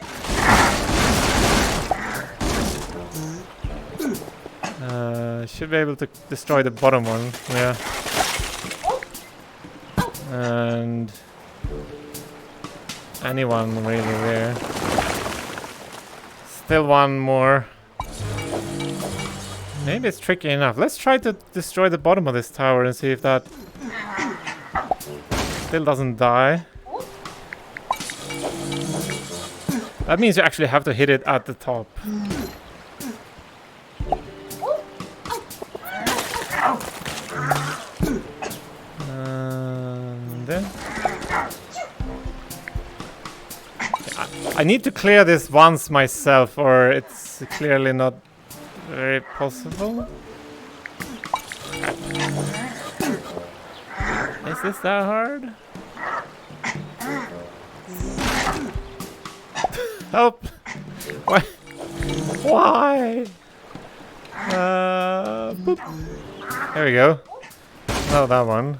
Should be able to destroy the bottom one, yeah. And anyone really there. Still one more. Maybe it's tricky enough. Let's try to destroy the bottom of this tower and see if that still doesn't die. That means you actually have to hit it at the top. I need to clear this once myself, or it's clearly not very possible. Is this that hard? Help! Why? Why? Boop. There we go. Oh, that one.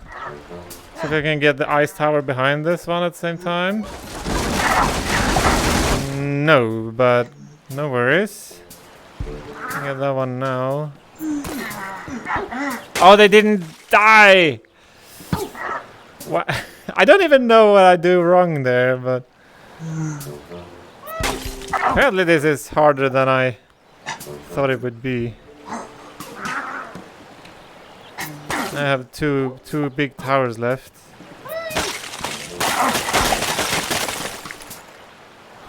See if I can get the ice tower behind this one at the same time. No, but no worries. I get that one now. Oh, they didn't die! What? I don't even know what I do wrong there, but apparently this is harder than I thought it would be. I have two big towers left.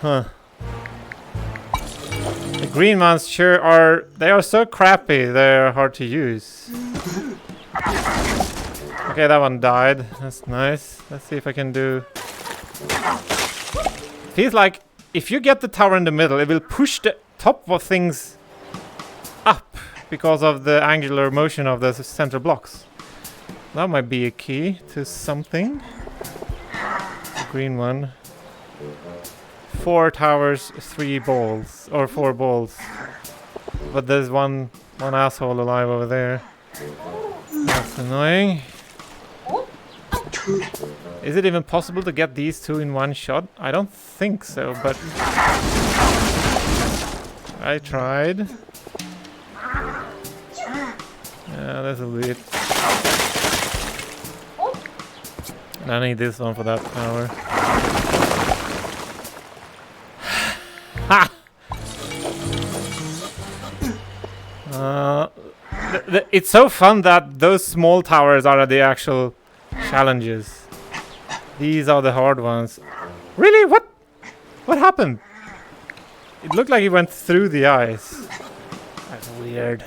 Huh. The green ones sure are... They are so crappy, they're hard to use. Okay, that one died. That's nice. Let's see if I can do... Feels like if you get the tower in the middle, it will push the top of things up because of the angular motion of the center blocks. That might be a key to something. The green one. 4 towers, 3 balls, or 4 balls. But there's one asshole alive over there. That's annoying. Is it even possible to get these 2 in one shot? I don't think so, but I tried. Yeah, that's a bit. And I need this one for that tower. Ha! It's so fun that those small towers are the actual challenges. These are the hard ones. Really? What happened? It looked like it went through the ice. That's weird.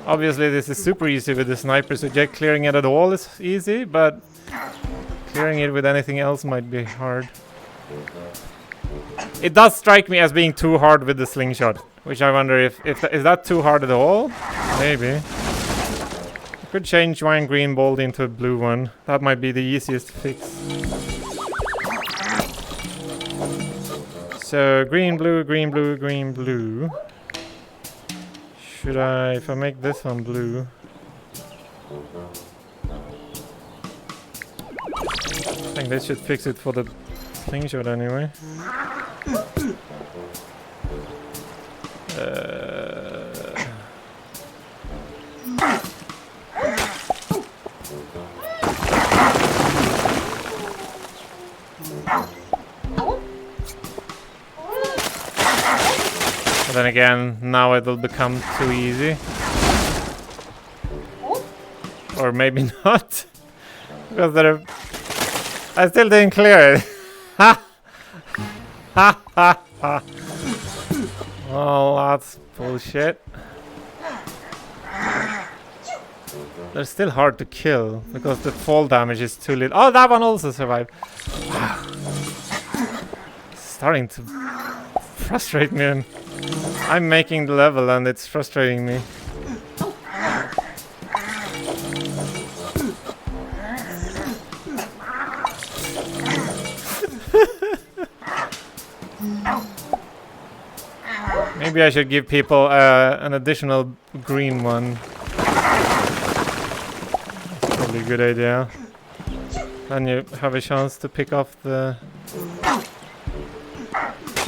Obviously this is super easy with the sniper, so just clearing it at all is easy, but clearing it with anything else might be hard. It does strike me as being too hard with the slingshot, which I wonder if is that too hard at all? Maybe. I could change one green bolt into a blue one. That might be the easiest fix. So green, blue, green, blue, green, blue. Should I, if I make this one blue? I think they should fix it for the slingshot anyway. But then again, now it will become too easy. Or maybe not. Because there I still didn't clear it. Ha! Ha ha ha! Well, that's bullshit. They're still hard to kill because the fall damage is too little. Oh, that one also survived. Starting to frustrate me. And I'm making the level and it's frustrating me. Maybe I should give people an additional green one. That's probably a good idea. Then you have a chance to pick off the...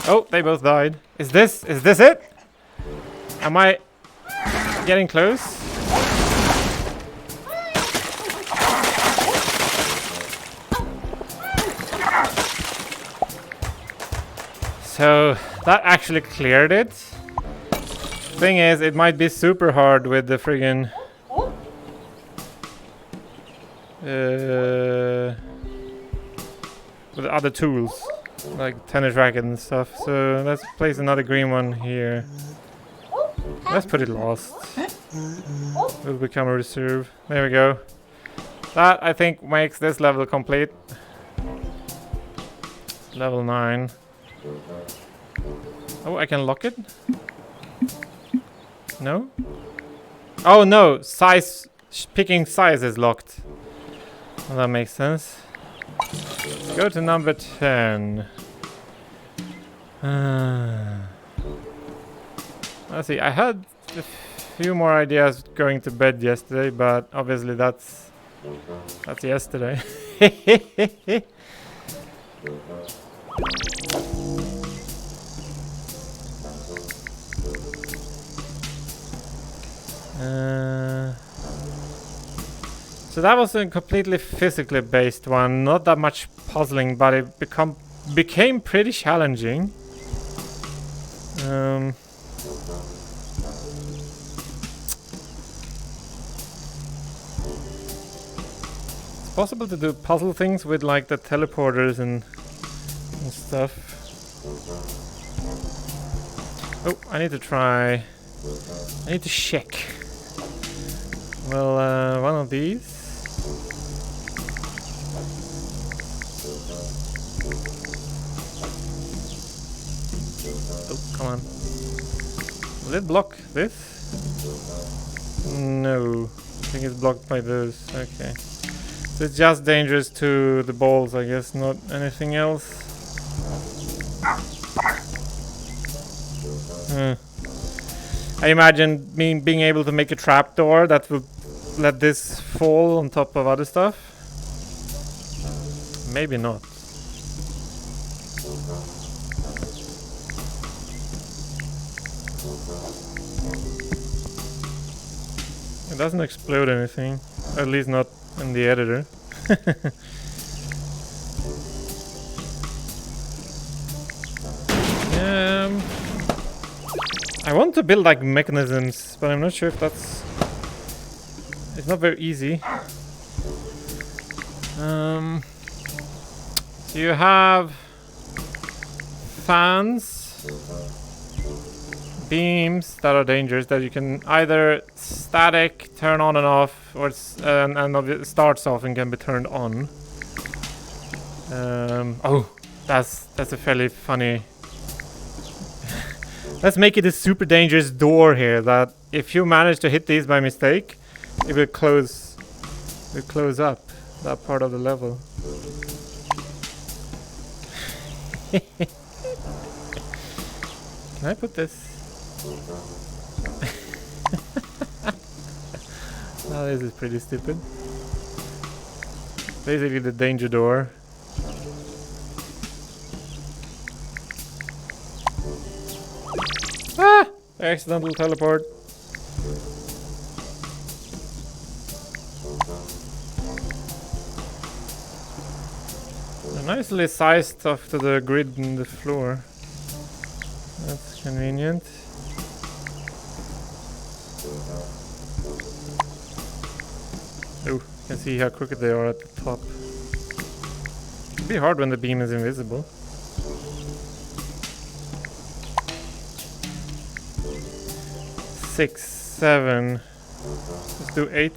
Oh, they both died. Is this it? Am I getting close? So that actually cleared it. Thing is, it might be super hard with the friggin' with the other tools, like tennis racket and stuff. So let's place another green one here. Let's put it lost. Will become a reserve. There we go. That I think makes this level complete. Level 9. Oh, I can lock it? No? Oh no! Size... picking size is locked. Well, that makes sense. Let's go to number 10. Let's see, I had a few more ideas going to bed yesterday, but obviously that's yesterday. So that was a completely physically based one, not that much puzzling, but it became pretty challenging. It's possible to do puzzle things with like the teleporters and stuff. Oh, I need to check. Well, one of these. Oh, come on. Will it block this? No. I think it's blocked by those. Okay. So it's just dangerous to the balls, I guess, not anything else. I imagine being able to make a trapdoor that will let this fall on top of other stuff. Maybe not. It doesn't explode anything, at least not in the editor. I want to build like mechanisms, but I'm not sure if that's... It's not very easy. So you have fans, beams that are dangerous that you can either static turn on and off, or and it starts off and can be turned on. Oh, that's a fairly funny. Let's make it a super dangerous door here that if you manage to hit these by mistake, it will close up that part of the level. Can I put this? Oh, this is pretty stupid. Basically the danger door. accidental teleport. They're nicely sized off to the grid in the floor. That's convenient. Oh, you can see how crooked they are at the top. It'd be hard when the beam is invisible. Six, 7. Let's do 8.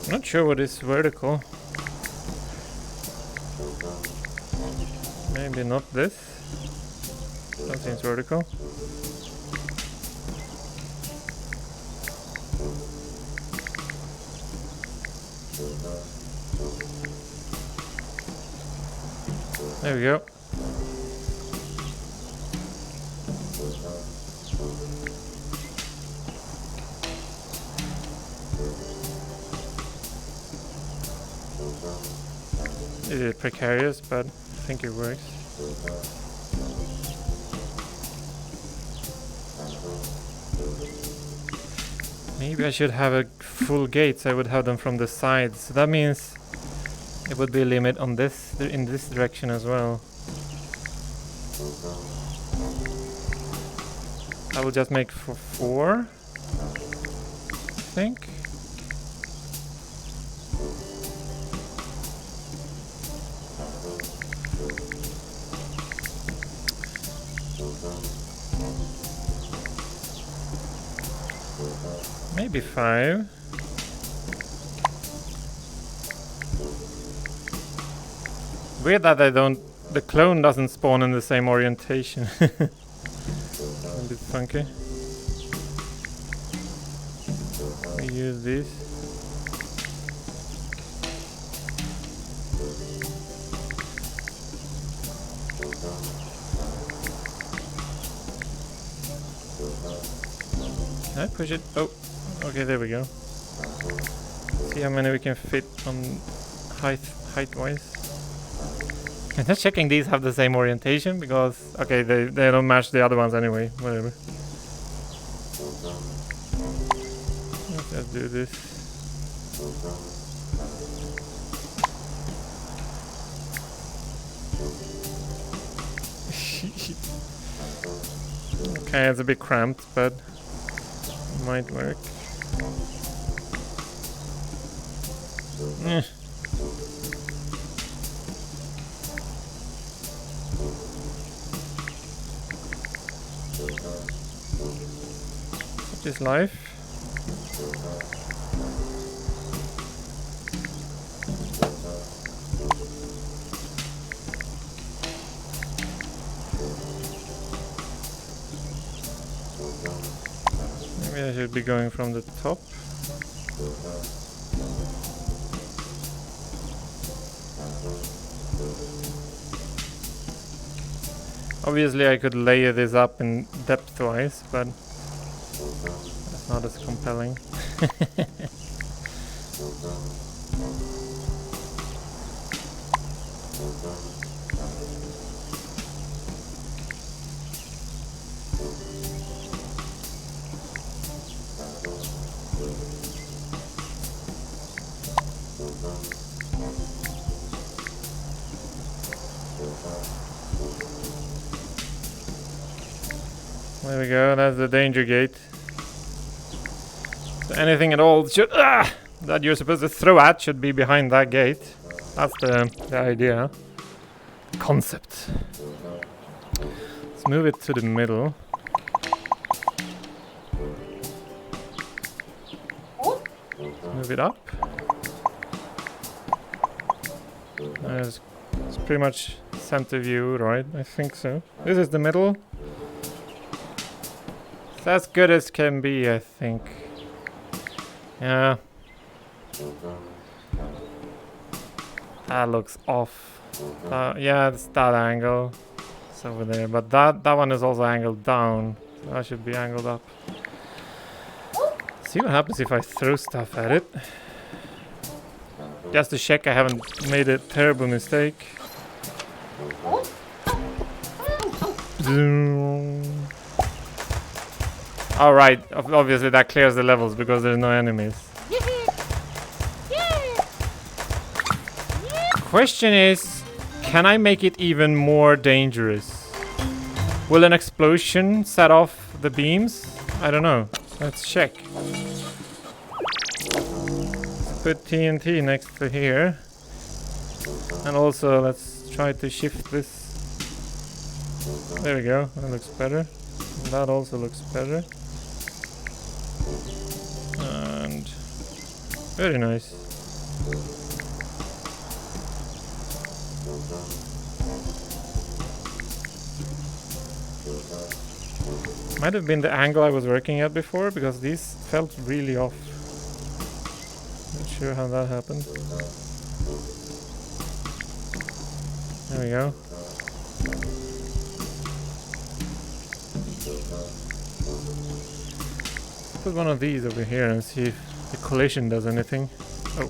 Not sure what is vertical. Maybe not this. That seems vertical. There we go. It is precarious, but I think it works. Maybe I should have a full gate, so I would have them from the sides. So that means it would be a limit on this, in this direction as well. I will just make for 4, I think. Maybe 5. Weird that the clone doesn't spawn in the same orientation. A bit funky. We use these. Can I push it? Oh, okay, there we go. See how many we can fit on height-wise. I'm just checking these have the same orientation because, okay, they don't match the other ones anyway. Whatever. Let's just do this. Okay, it's a bit cramped, but it might work. This life. Maybe I should be going from the top. Obviously I could layer this up in depth-wise, but that's not as compelling. There we go, that's the danger gate. So anything at all should, that you're supposed to throw at should be behind that gate. That's the idea. Concept. Let's move it to the middle. Move it up. It's pretty much center view, right? I think so. This is the middle. as good as can be, I think. Yeah. That looks off. Yeah, it's that angle. It's over there. But that one is also angled down. So that should be angled up. See what happens if I throw stuff at it. Just to check I haven't made a terrible mistake. Alright, obviously that clears the levels because there's no enemies. Question is, can I make it even more dangerous? Will an explosion set off the beams? I don't know. Let's check. Put TNT next to here. And also let's try to shift this. There we go. That looks better. And that also looks better. And very nice. Might have been the angle I was working at before, because these felt really off. Not sure how that happened. There we go. Put one of these over here and see if the collision does anything. Oh.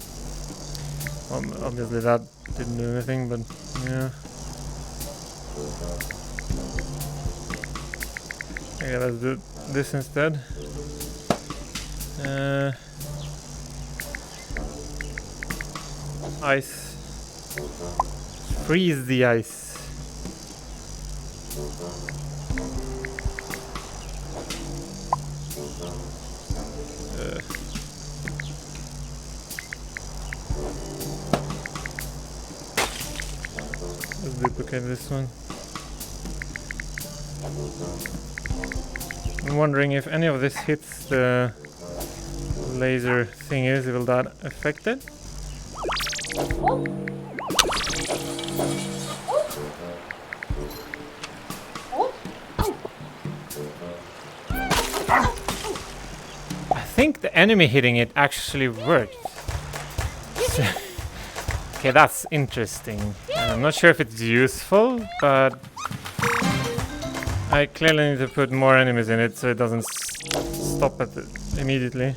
Obviously that didn't do anything, but yeah. Okay, let's do this instead. Ice. Freeze the ice. Let's duplicate this one. I'm wondering if any of this hits the laser thingies, will that affect it? I think the enemy hitting it actually worked. Okay, that's interesting. I'm not sure if it's useful, but I clearly need to put more enemies in it so it doesn't stop it immediately.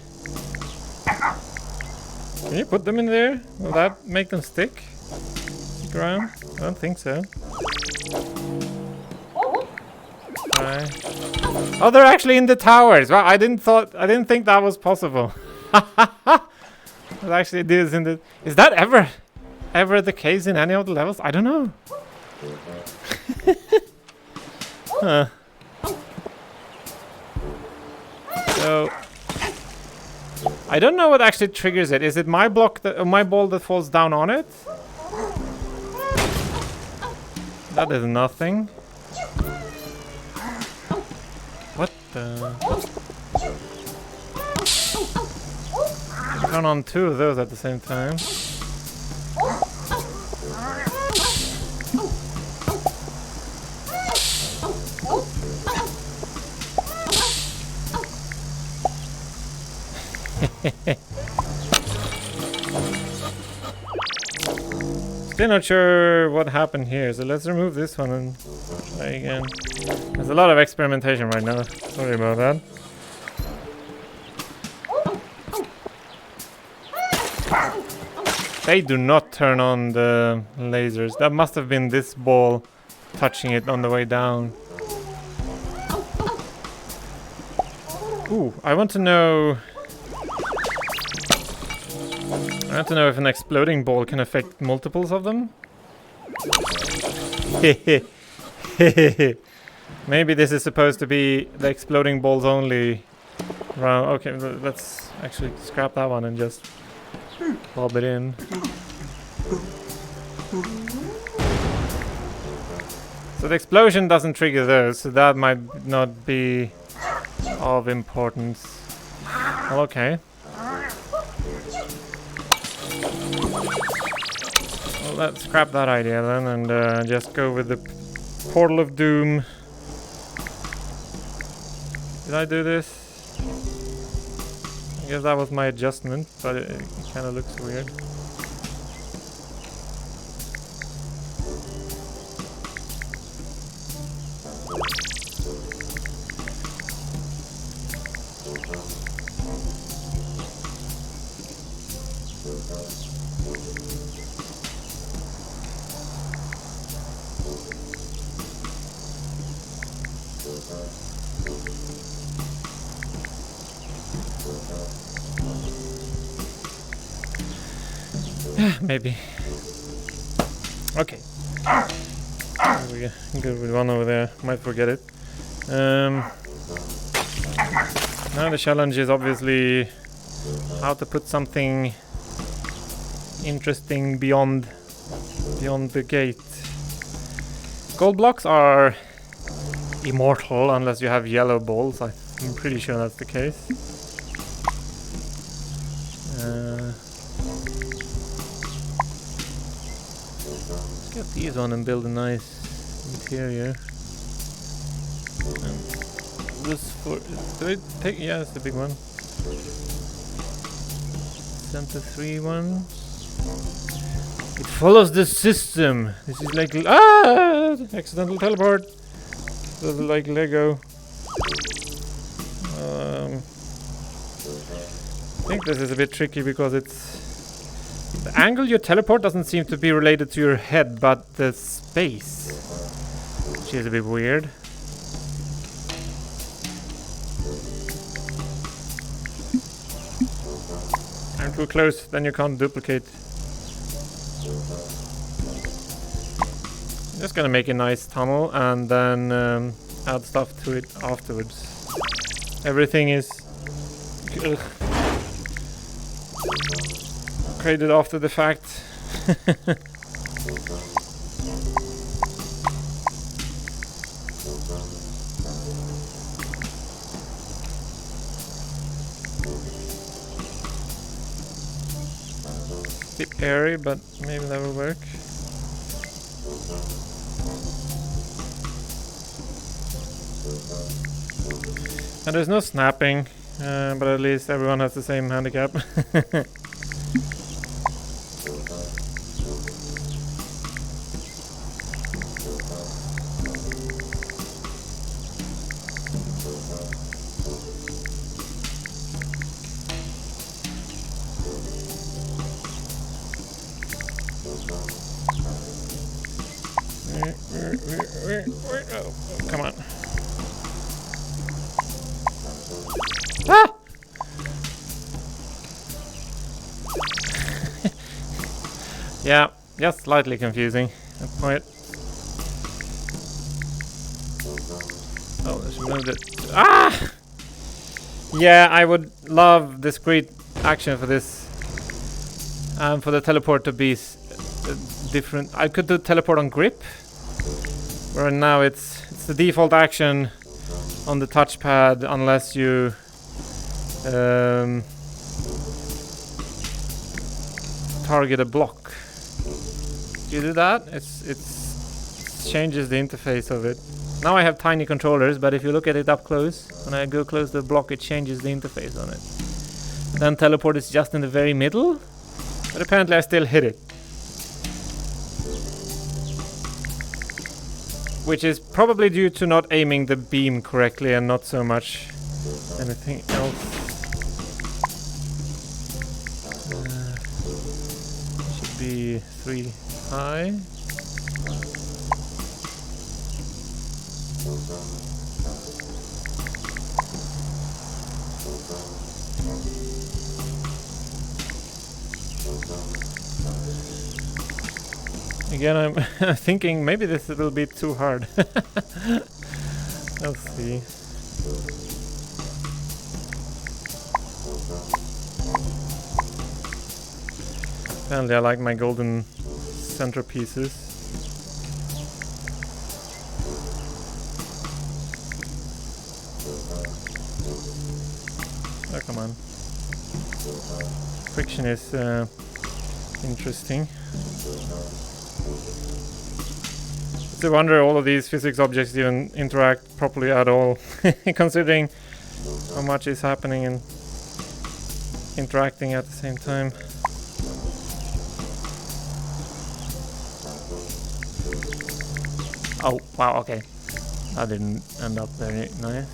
Can you put them in there? Will that make them stick? Stick around? I don't think so. Oh, they're actually in the towers. Wow, I didn't think that was possible. It actually is in the. Is that ever the case in any of the levels? I don't know. Huh. So I don't know what actually triggers it. Is it my block that my ball that falls down on it? That is nothing. What the? Turn on two of those at the same time. Still not sure what happened here, so let's remove this one and try again. There's a lot of experimentation right now. Sorry about that. They do not turn on the lasers. That must have been this ball touching it on the way down. Ooh, I want to know if an exploding ball can affect multiples of them. Maybe this is supposed to be the exploding balls only round. Okay, let's actually scrap that one and just lob it in. So the explosion doesn't trigger those, so that might not be of importance. Well, okay. Well, let's scrap that idea then and just go with the Portal of Doom. Did I do this? I guess that was my adjustment, but it kind of looks weird. Maybe. Okay. We're good with one over there. Might forget it. Now the challenge is obviously how to put something interesting beyond the gate. Gold blocks are immortal unless you have yellow balls. I'm pretty sure that's the case. Let's get these on and build a nice interior. And this for do it take? Yeah, it's the big one. Center 3 one. It follows the system. This is like accidental teleport. This is like Lego. I think this is a bit tricky because it's the angle you teleport doesn't seem to be related to your head, but the space, which is a bit weird. I'm too close, then you can't duplicate. Just gonna make a nice tunnel and then add stuff to it afterwards. Everything is created after the fact. Bit airy, but maybe that will work. And there's no snapping, but at least everyone has the same handicap. Oh, come on. Ah! Yeah, just slightly confusing at point. Oh, let's move it. Ah! Yeah, I would love discrete action for this. For the teleport to be different. I could do teleport on grip. Where now it's the default action on the touchpad unless you target a block. Do you do that? It changes the interface of it. Now I have tiny controllers, but if you look at it up close, when I go close to the block, it changes the interface on it. Then teleport is just in the very middle, but apparently I still hit it. Which is probably due to not aiming the beam correctly and not so much anything else. Should be 3 high. Again, I'm thinking maybe this will be too hard. Let's see. Apparently I like my golden centerpieces. Oh, come on. Friction is interesting. It's a wonder all of these physics objects even interact properly at all, considering how much is happening and interacting at the same time. Oh, wow, okay. That didn't end up very nice.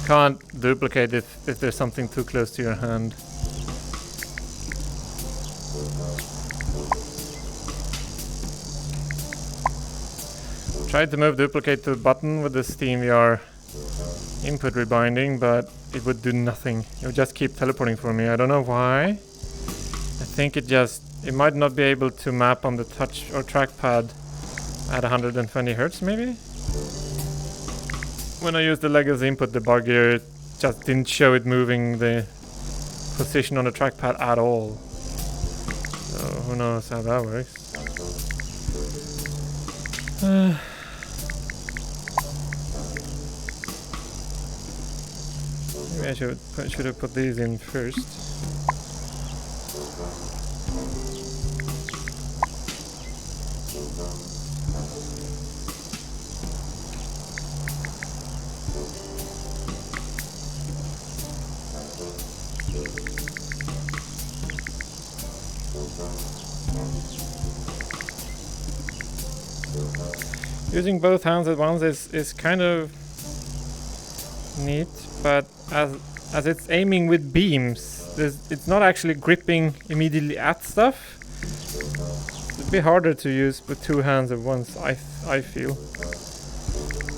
Can't duplicate it if there's something too close to your hand. Tried to move duplicate to the button with the SteamVR input rebinding, but it would do nothing. It would just keep teleporting for me. I don't know why. I think it might not be able to map on the touch or trackpad at 120 Hz maybe? When I used the legacy input debugger, it just didn't show it moving the position on the trackpad at all. So who knows how that works. Maybe I should have put these in first. Using both hands at once is kind of neat, but as it's aiming with beams, it's not actually gripping immediately at stuff. It's a bit harder to use with two hands at once, I feel.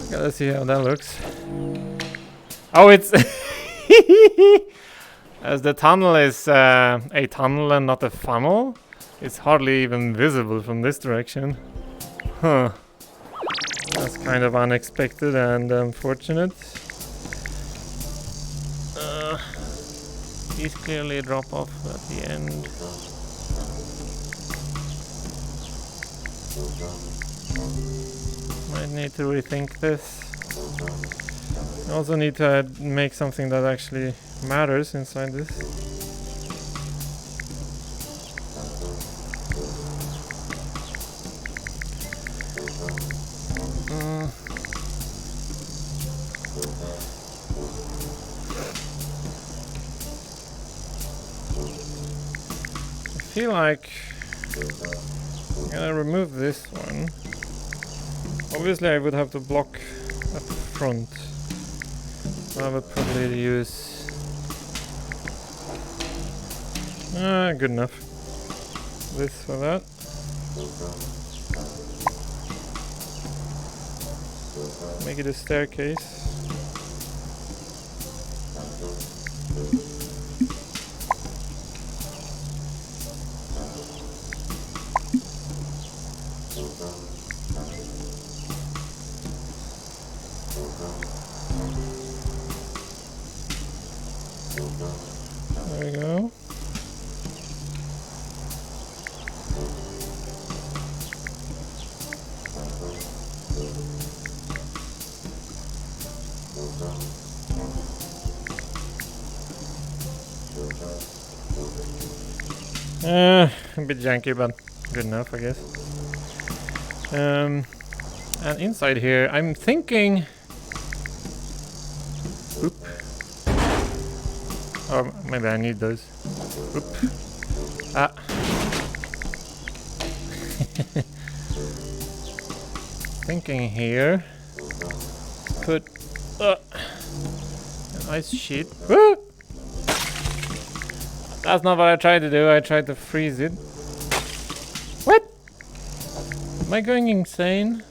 Okay, let's see how that looks. Oh, it's as the tunnel is a tunnel and not a funnel, it's hardly even visible from this direction. Huh. That's kind of unexpected and unfortunate. These clearly drop off at the end. Might need to rethink this. I also need to make something that actually matters inside this. I feel like I'm gonna remove this one. Obviously I would have to block at the front. I would probably use good enough. This for that. Make it a staircase. There we go. A bit janky, but good enough, I guess. And inside here, I'm thinking. Oop. Or maybe I need those. Oop. Ah. Thinking here. Put an ice sheet. Woo! That's not what I tried to do. I tried to freeze it. What? Am I going insane?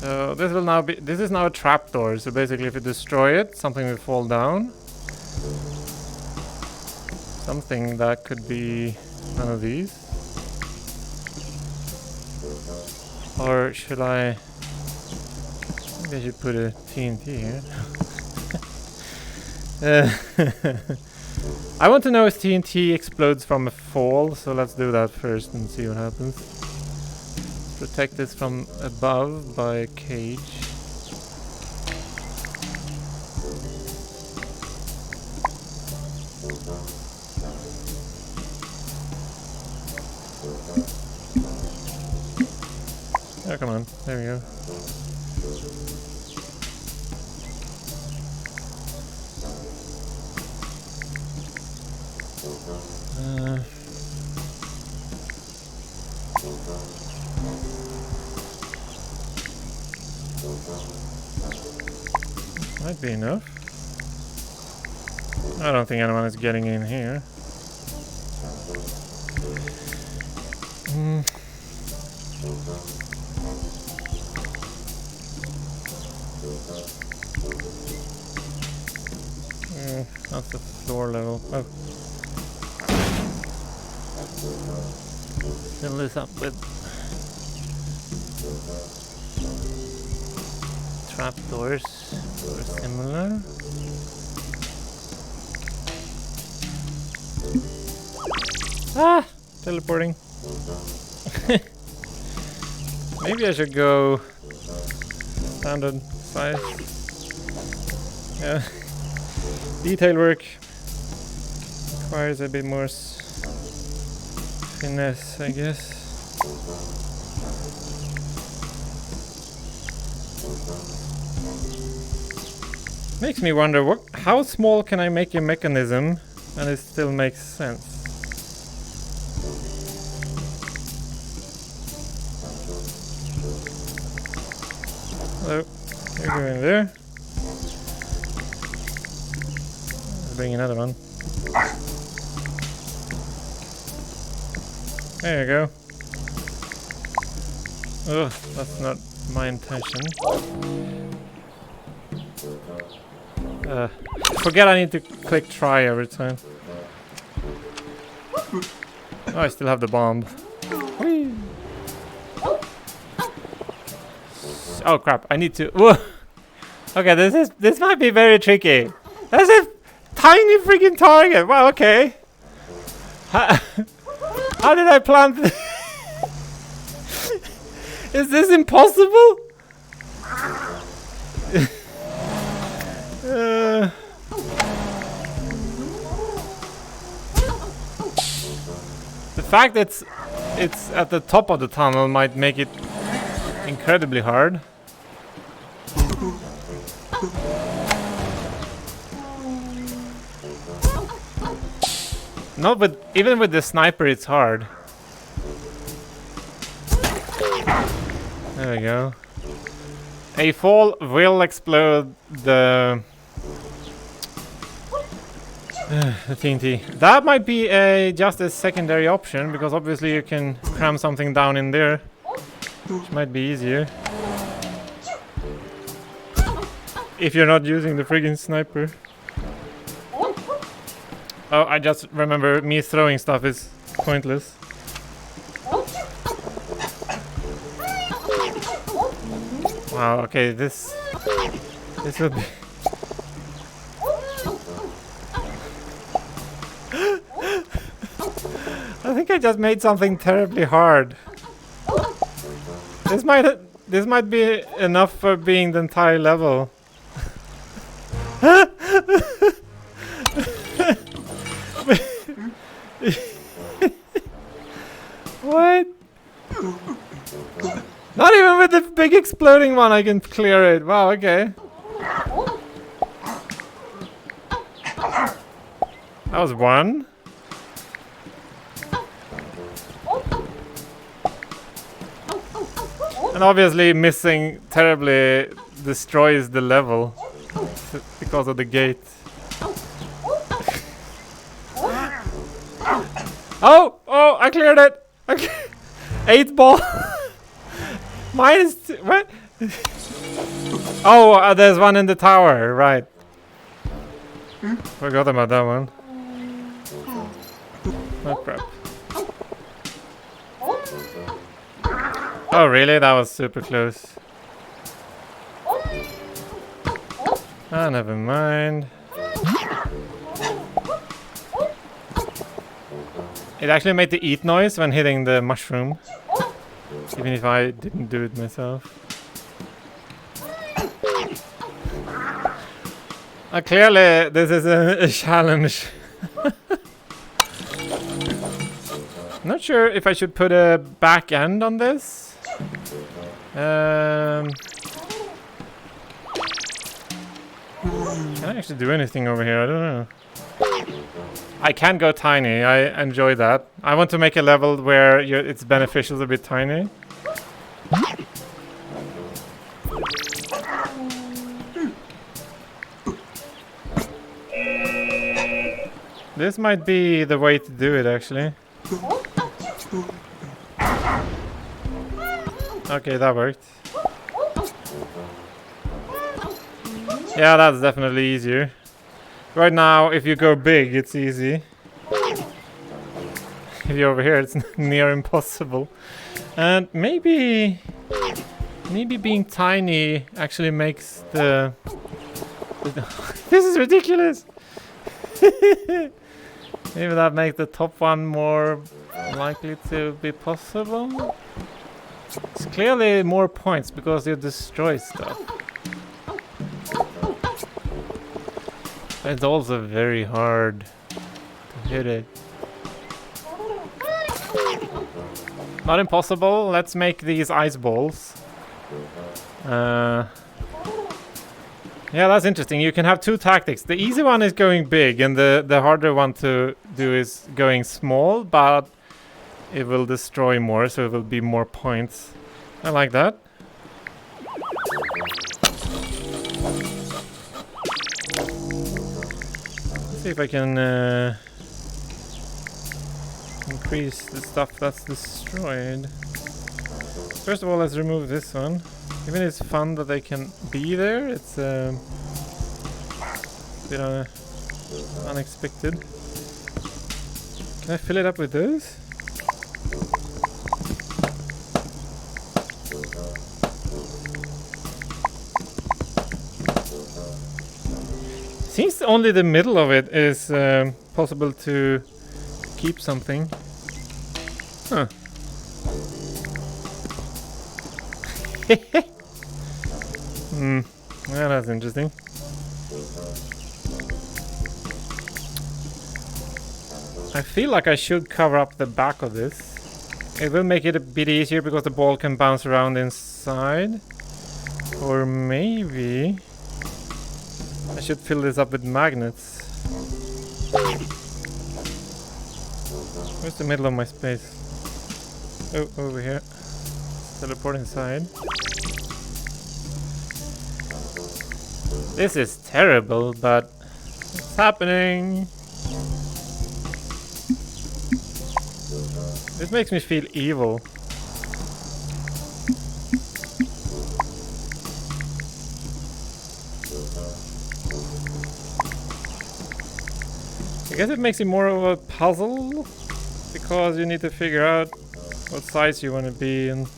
So this will now be. This is now a trapdoor. So basically, if you destroy it, something will fall down. Something that could be one of these. Or should I Maybe I should put a TNT here. I want to know if TNT explodes from a fall, so let's do that first and see what happens. Protect this from above by a cage. Oh, come on. There we go. Might be enough. I don't think anyone is getting in here. That's the floor level. Oh. Fill this up with trapdoors or similar. Ah! Teleporting. Maybe I should go standard size. Yeah. Detail work requires a bit more finesse, I guess. Makes me wonder how small can I make a mechanism and it still makes sense. Hello, you go in there. Let's bring another one. There you go. Oh, that's not my intention. Forget I need to click try every time. Oh, I still have the bomb. Whee! Oh crap! I need to. Whoa. Okay, this might be very tricky. That's a tiny freaking target. Wow. Okay. How did I plant this? Is this impossible? The fact that it's at the top of the tunnel might make it incredibly hard. No, but even with the sniper it's hard. There we go. A fall will explode the TNT. That might be just a secondary option, because obviously you can cram something down in there, which might be easier. If you're not using the friggin' sniper. Oh, I just remember me throwing stuff is pointless. Wow, okay, this will be... I think I just made something terribly hard. This might be enough for being the entire level. What? Not even with the big exploding one I can clear it. Wow, okay. That was one. And obviously missing terribly destroys the level because of the gate. Oh, I cleared it. Okay. 8 ball. Minus 2. What? Oh, there's one in the tower, right. Forgot about that one. Oh crap. Oh really? That was super close. Ah, never mind. It actually made the eat noise when hitting the mushroom. Even if I didn't do it myself. Clearly, this is a challenge. Not sure if I should put a back end on this. Can I actually do anything over here? I don't know. I can go tiny. I enjoy that. I want to make a level where it's beneficial to be tiny. This might be the way to do it, actually. Okay, that worked. Yeah, that's definitely easier. Right now, if you go big, it's easy. If you're over here, it's near impossible. And maybe being tiny actually makes the this is ridiculous. Maybe that makes the top one more likely to be possible. It's clearly more points because you destroy stuff. It's also very hard to hit it. Not impossible. Let's make these ice balls. Yeah, that's interesting. You can have two tactics. The easy one is going big, and the harder one to do is going small, but it will destroy more, so it will be more points. I like that. Let's see if I can increase the stuff that's destroyed. First of all, let's remove this one. Even it's fun that they can be there, it's a bit unexpected. Can I fill it up with those? Seems only the middle of it is possible to keep something. Huh. Yeah, that's interesting. I feel like I should cover up the back of this. It will make it a bit easier because the ball can bounce around inside. Or maybe I should fill this up with magnets. Where's the middle of my space? Oh, over here. Teleport inside. This is terrible, but it's happening. This makes me feel evil. I guess it makes it more of a puzzle, because you need to figure out what size you want to be and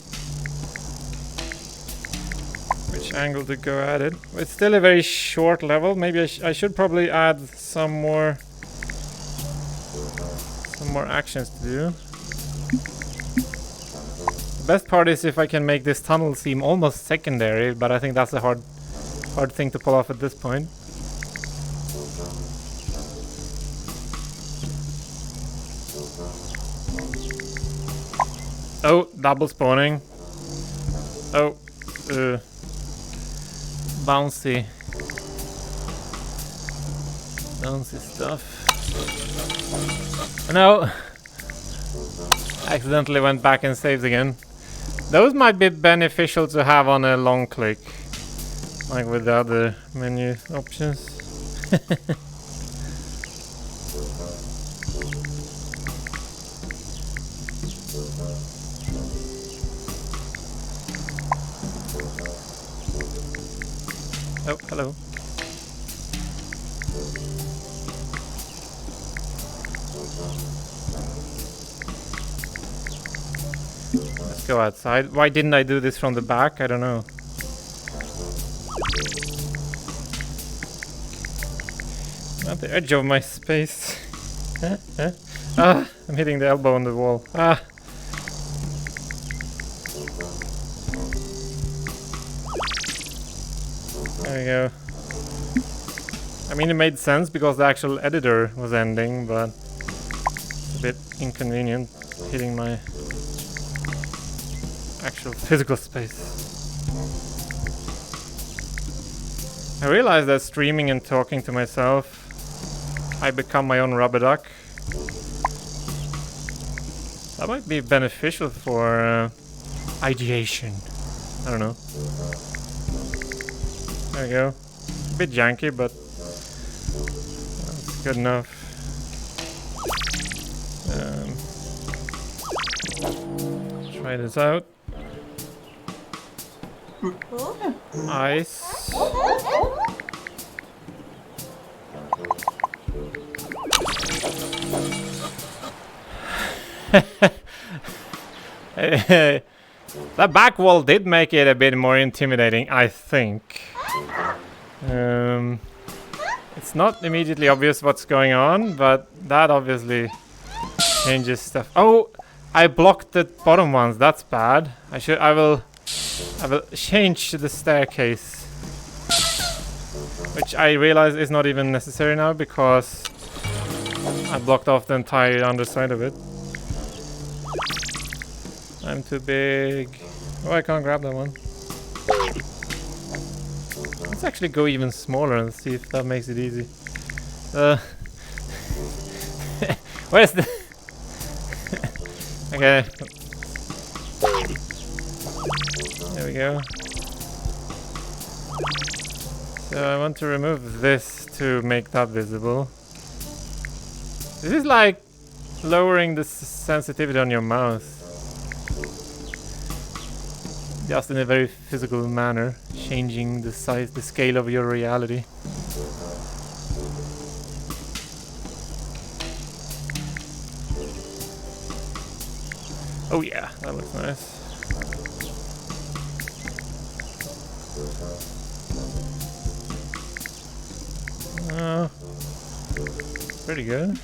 which angle to go at it. It's still a very short level. Maybe I should probably add some more actions to do. The best part is if I can make this tunnel seem almost secondary, but I think that's a hard thing to pull off at this point. Oh, double spawning. Oh, bouncy stuff. No, accidentally went back and saved again. Those might be beneficial to have on a long click, like with the other menu options. Oh, hello. Let's go outside. Why didn't I do this from the back? I don't know. At the edge of my space. Ah, I'm hitting the elbow on the wall. Ah. There we go. I mean, it made sense because the actual editor was ending, but it's a bit inconvenient hitting my actual physical space. I realized that streaming and talking to myself, I become my own rubber duck. That might be beneficial for ideation. I don't know. There we go. A bit janky, but that's good enough. Try this out. Ice. That back wall did make it a bit more intimidating, I think. It's not immediately obvious what's going on, but that obviously changes stuff. Oh, I blocked the bottom ones. That's bad. I will change the staircase, which I realize is not even necessary now because I blocked off the entire underside of it. I'm too big. Oh, I can't grab that one. Let's actually go even smaller and see if that makes it easy. Where's the... Okay. There we go. So I want to remove this to make that visible. This is like lowering the sensitivity on your mouse. Just in a very physical manner, changing the size, the scale of your reality. Oh yeah, that looks nice. Pretty good.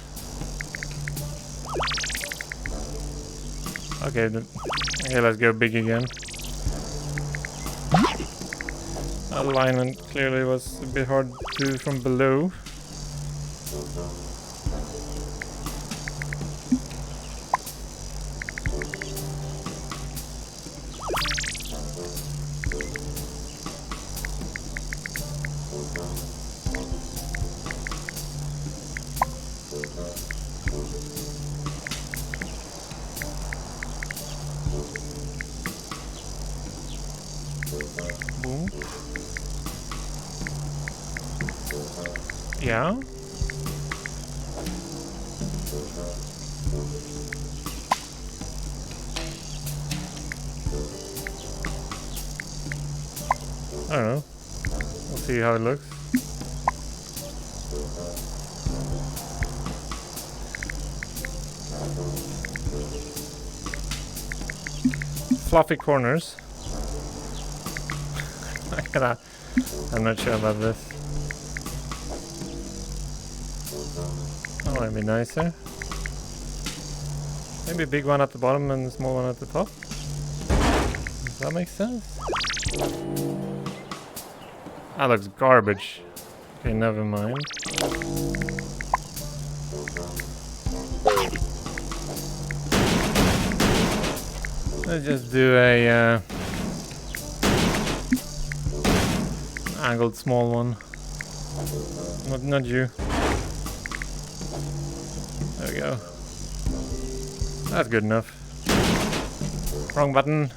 Okay, okay, let's go big again. That alignment clearly was a bit hard to do from below. Boom. Yeah. I don't know. We'll see how it looks. Fluffy corners. I'm not sure about this. That might be nicer. Maybe a big one at the bottom and a small one at the top. Does that make sense? That looks garbage. Okay, never mind. Let's just do a angled small one. Not you. There we go. That's good enough. Wrong button.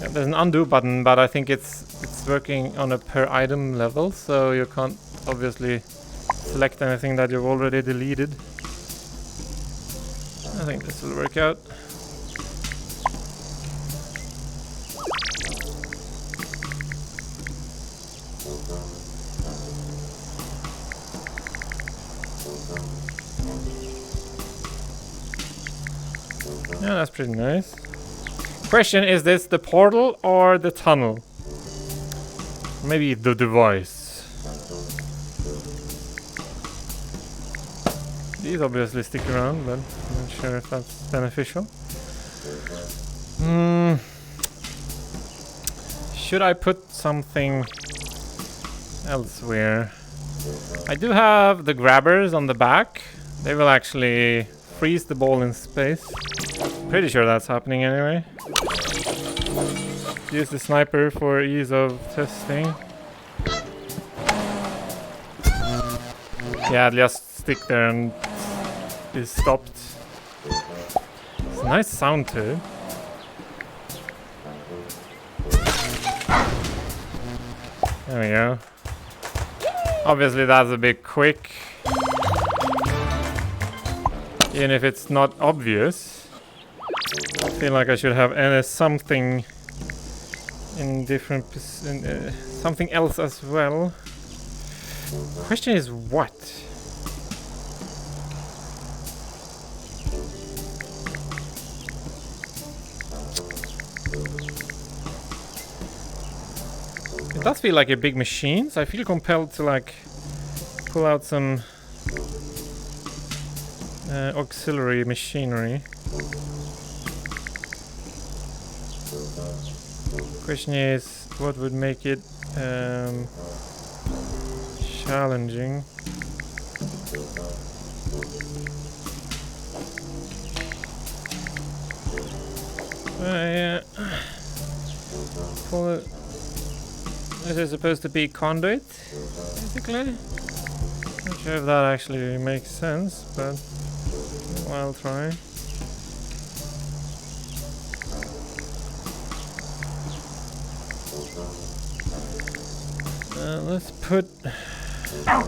Yeah, there's an undo button, but I think it's working on a per item level, so you can't obviously select anything that you've already deleted. I think this will work out. Yeah, that's pretty nice. Question, is this the portal or the tunnel? Maybe the device. These obviously stick around, but I'm not sure if that's beneficial. Should I put something elsewhere? I do have the grabbers on the back. They will actually freeze the ball in space. Pretty sure that's happening anyway. Use the sniper for ease of testing. Yeah, just stick there and be stopped. It's a nice sound to it. There we go. Obviously that's a bit quick. Even if it's not obvious. I feel like I should have something in different something else as well. Question is what? It does feel like a big machine, so I feel compelled to like pull out some auxiliary machinery. Question is, what would make it challenging? Yeah. Pull it. This is supposed to be conduit, basically. Not sure if that actually makes sense, but I'll try. Let's put a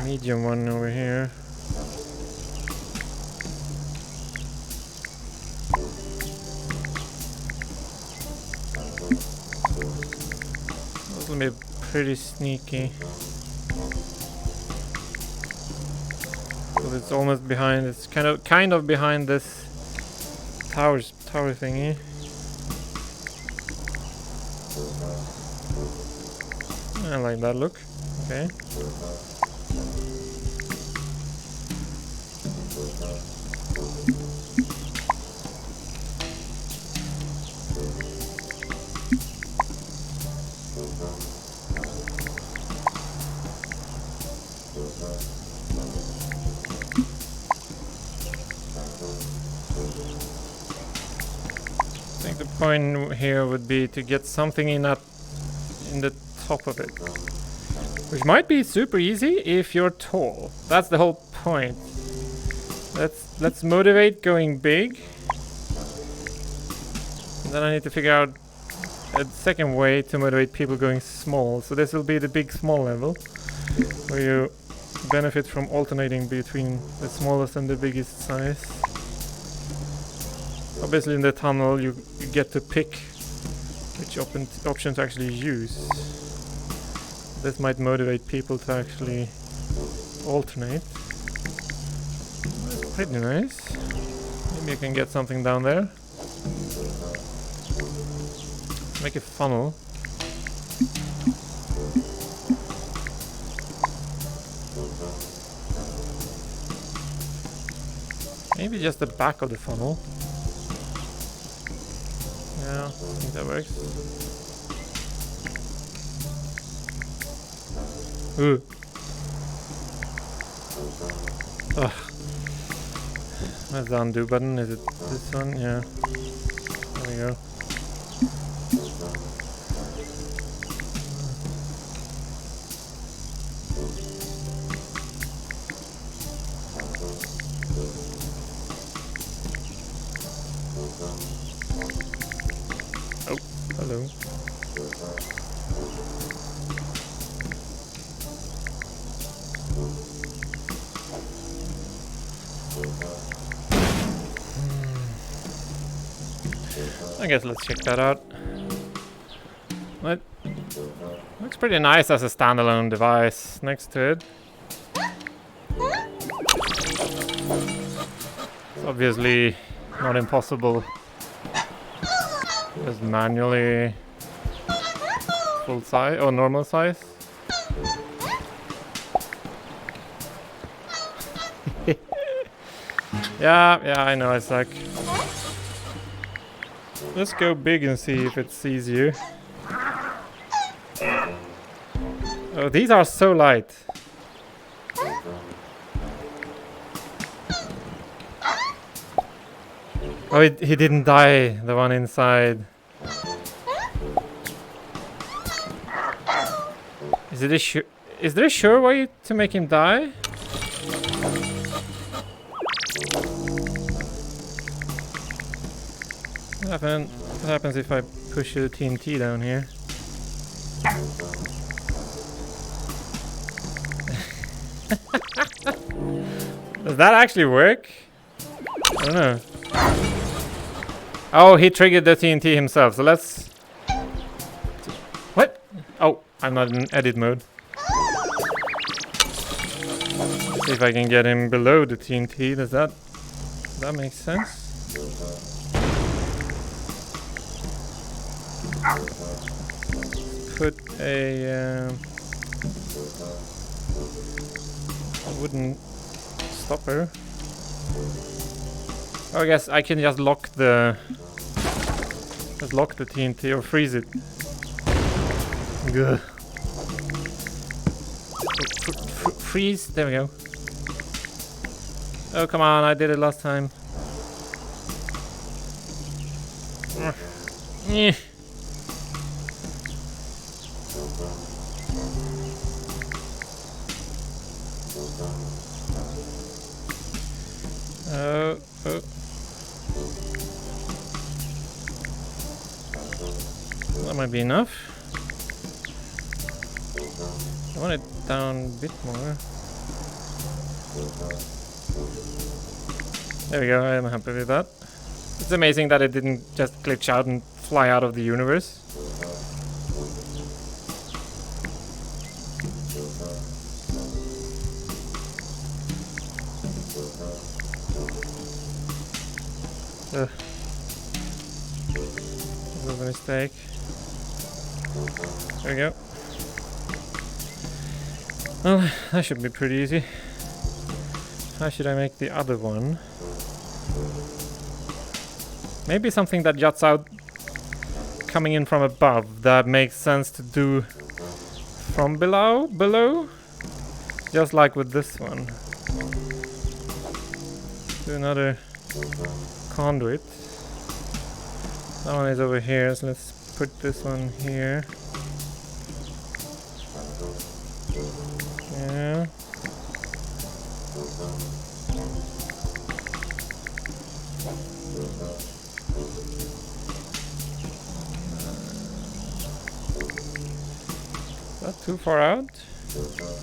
medium one over here. This will be pretty sneaky. Because it's almost behind. It's kind of behind this tower thingy. I like that look. Okay. I think the point here would be to get something in the top of it, which might be super easy if you're tall. That's the whole point. Let's motivate going big. And then I need to figure out a second way to motivate people going small. So this will be the big small level, where you benefit from alternating between the smallest and the biggest size. Obviously in the tunnel you get to pick which option to actually use. This might motivate people to actually alternate. That's pretty nice. Maybe you can get something down there. Make a funnel. Maybe just the back of the funnel. Yeah, I think that works. Ooh. Ugh. Where's the undo button? Is it this one? Yeah. There we go. Oh, hello. I guess let's check that out. It looks pretty nice as a standalone device next to it. It's obviously not impossible. Just manually full size or normal size. Yeah, I know I suck. Let's go big and see if it's easier. Oh, these are so light. Oh, he didn't die, the one inside. Is there a sure way to make him die? What happens if I push the TNT down here? Does that actually work? I don't know. Oh, he triggered the TNT himself, so let's... What? Oh, I'm not in edit mode. Let's see if I can get him below the TNT. Does that make sense? Put a wooden stopper. Oh, I guess I can just lock the TNT or freeze it. Good. Freeze. There we go. Oh, come on! I did it last time. Oh. That might be enough. I want it down a bit more. There we go, I am happy with that. It's amazing that it didn't just glitch out and fly out of the universe. That was a mistake. There we go. Well, that should be pretty easy. How should I make the other one? Maybe something that juts out coming in from above that makes sense to do from below? Just like with this one. Do another conduit. That one is over here, so let's put this one here. Yeah. Is that too far out?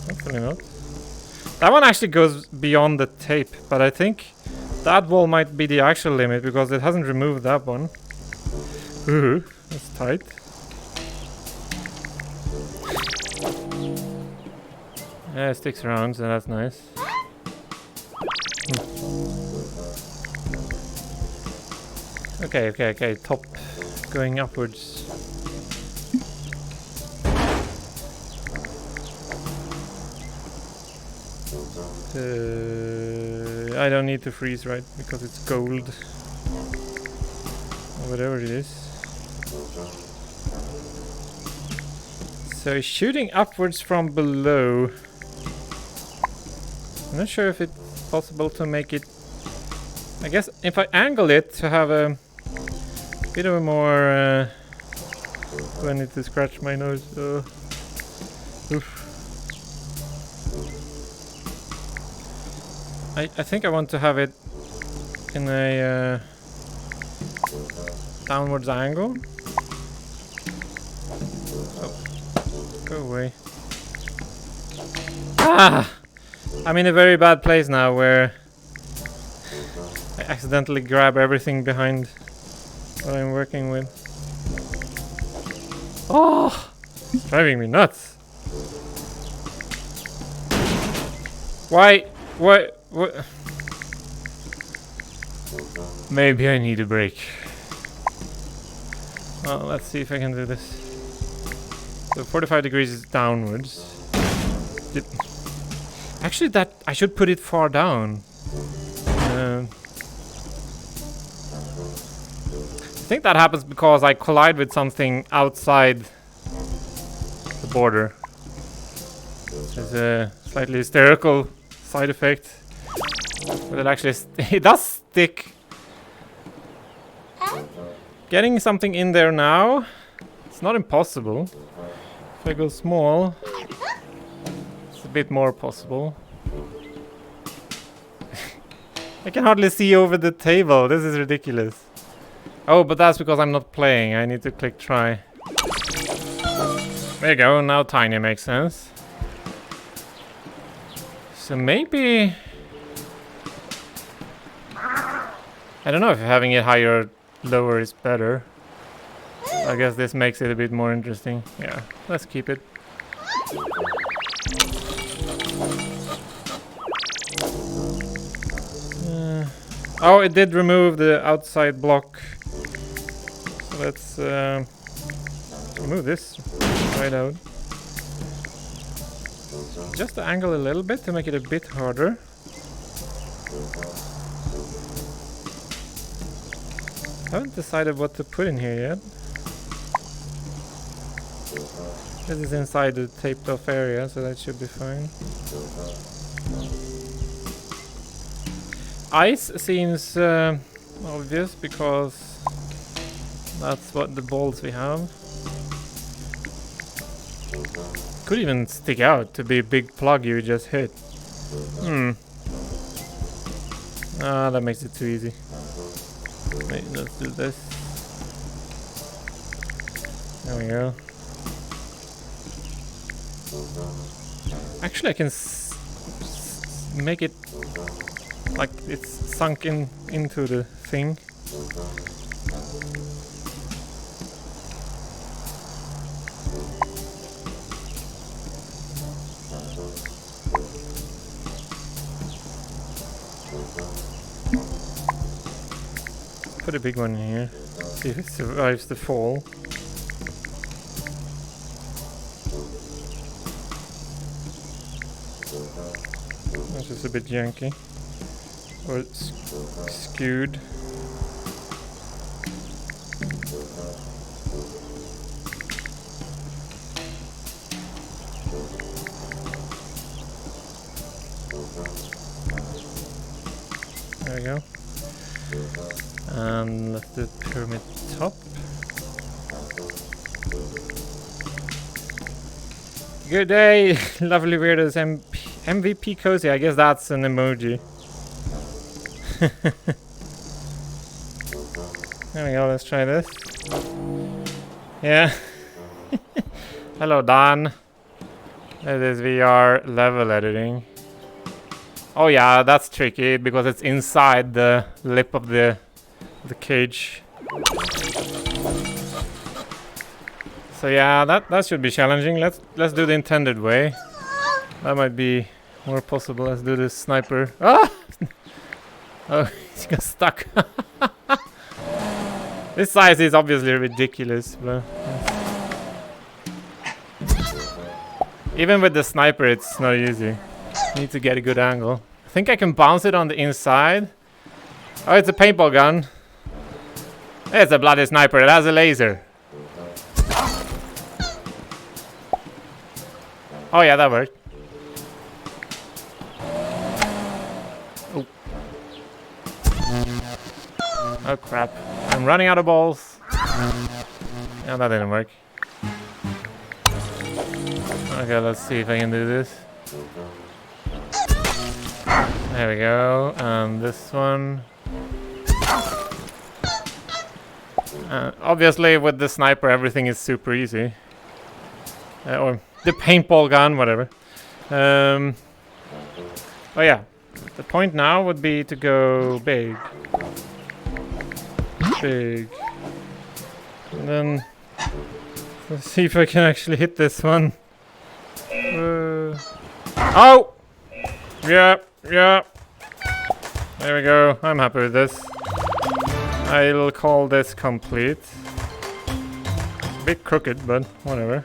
Hopefully not. That one actually goes beyond the tape, but I think that wall might be the actual limit because it hasn't removed that one. Ooh, that's tight. Yeah, it sticks around, so that's nice. Okay, top going upwards. I don't need to freeze, right? Because it's gold. Or whatever it is. So shooting upwards from below. I'm not sure if it's possible to make it... I guess if I angle it to have a bit of a more... do I need to scratch my nose? Oof. I think I want to have it in a downwards angle. Oh, go away. Ah! I'm in a very bad place now where I accidentally grab everything behind what I'm working with. Oh! It's driving me nuts. Why? What? Maybe I need a break. Well, let's see if I can do this. So 45 degrees is downwards. Actually, that I should put it far down. I think that happens because I collide with something outside the border. There's a slightly hysterical side effect. But it actually it does stick. Getting something in there now, it's not impossible. If I go small, it's a bit more possible. I can hardly see over the table. This is ridiculous. Oh, but that's because I'm not playing. I need to click try. There you go. Now tiny makes sense. So maybe... I don't know if having it higher or lower is better. I guess this makes it a bit more interesting. Yeah, let's keep it. Oh, it did remove the outside block. So let's remove this right out. Just the angle a little bit to make it a bit harder. I haven't decided what to put in here yet. This is inside the taped off area, so that should be fine. Ice seems obvious because that's what the balls we have. Could even stick out to be a big plug you just hit. Ah, that makes it too easy. Wait, let's do this. There we go. Actually, I can make it like it's sunk into the thing. Put a big one in here. See if it survives the fall. That's just a bit janky. Or skewed. There we go. And let's do pyramid top. Good day, lovely weirdos. MVP cozy. I guess that's an emoji. There we go. Let's try this. Yeah. Hello, Dan. It is VR level editing. Oh yeah, that's tricky because it's inside the lip of the cage. So yeah, that should be challenging. Let's do the intended way. That might be more possible. Let's do this sniper. Ah! Oh, he got stuck. This size is obviously ridiculous, but even with the sniper, it's not easy. Need to get a good angle. I think I can bounce it on the inside. Oh, it's a paintball gun. It's a bloody sniper. It has a laser. Oh yeah, that worked. Oh. Oh crap. I'm running out of balls. Yeah, that didn't work. Okay, let's see if I can do this. There we go. And this one. Obviously, with the sniper, everything is super easy. Or the paintball gun, whatever. Oh yeah. The point now would be to go big. Big. And then let's see if I can actually hit this one. Oh! Yeah, yeah. There we go. I'm happy with this. I'll call this complete. It's a bit crooked, but whatever.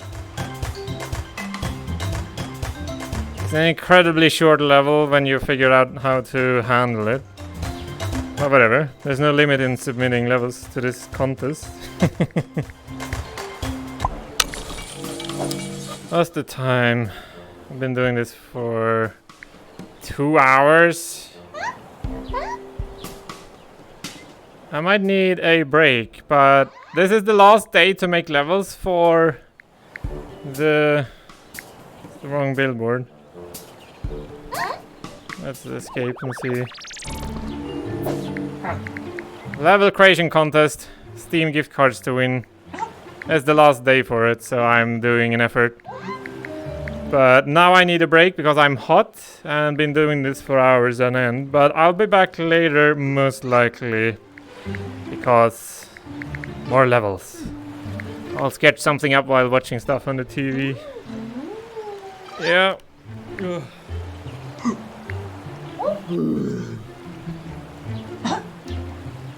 It's an incredibly short level when you figure out how to handle it. But whatever, there's no limit in submitting levels to this contest. What's the time? I've been doing this for 2 hours. I might need a break, but this is the last day to make levels for the wrong billboard. Let's escape and see. Level creation contest. Steam gift cards to win. It's the last day for it, so I'm doing an effort. But now I need a break because I'm hot and been doing this for hours on end. But I'll be back later, most likely, because more levels. I'll sketch something up while watching stuff on the TV. Yeah.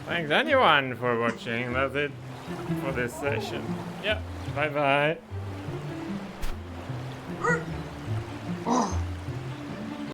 Thanks anyone for watching. That's it for this session. Yeah. Bye bye.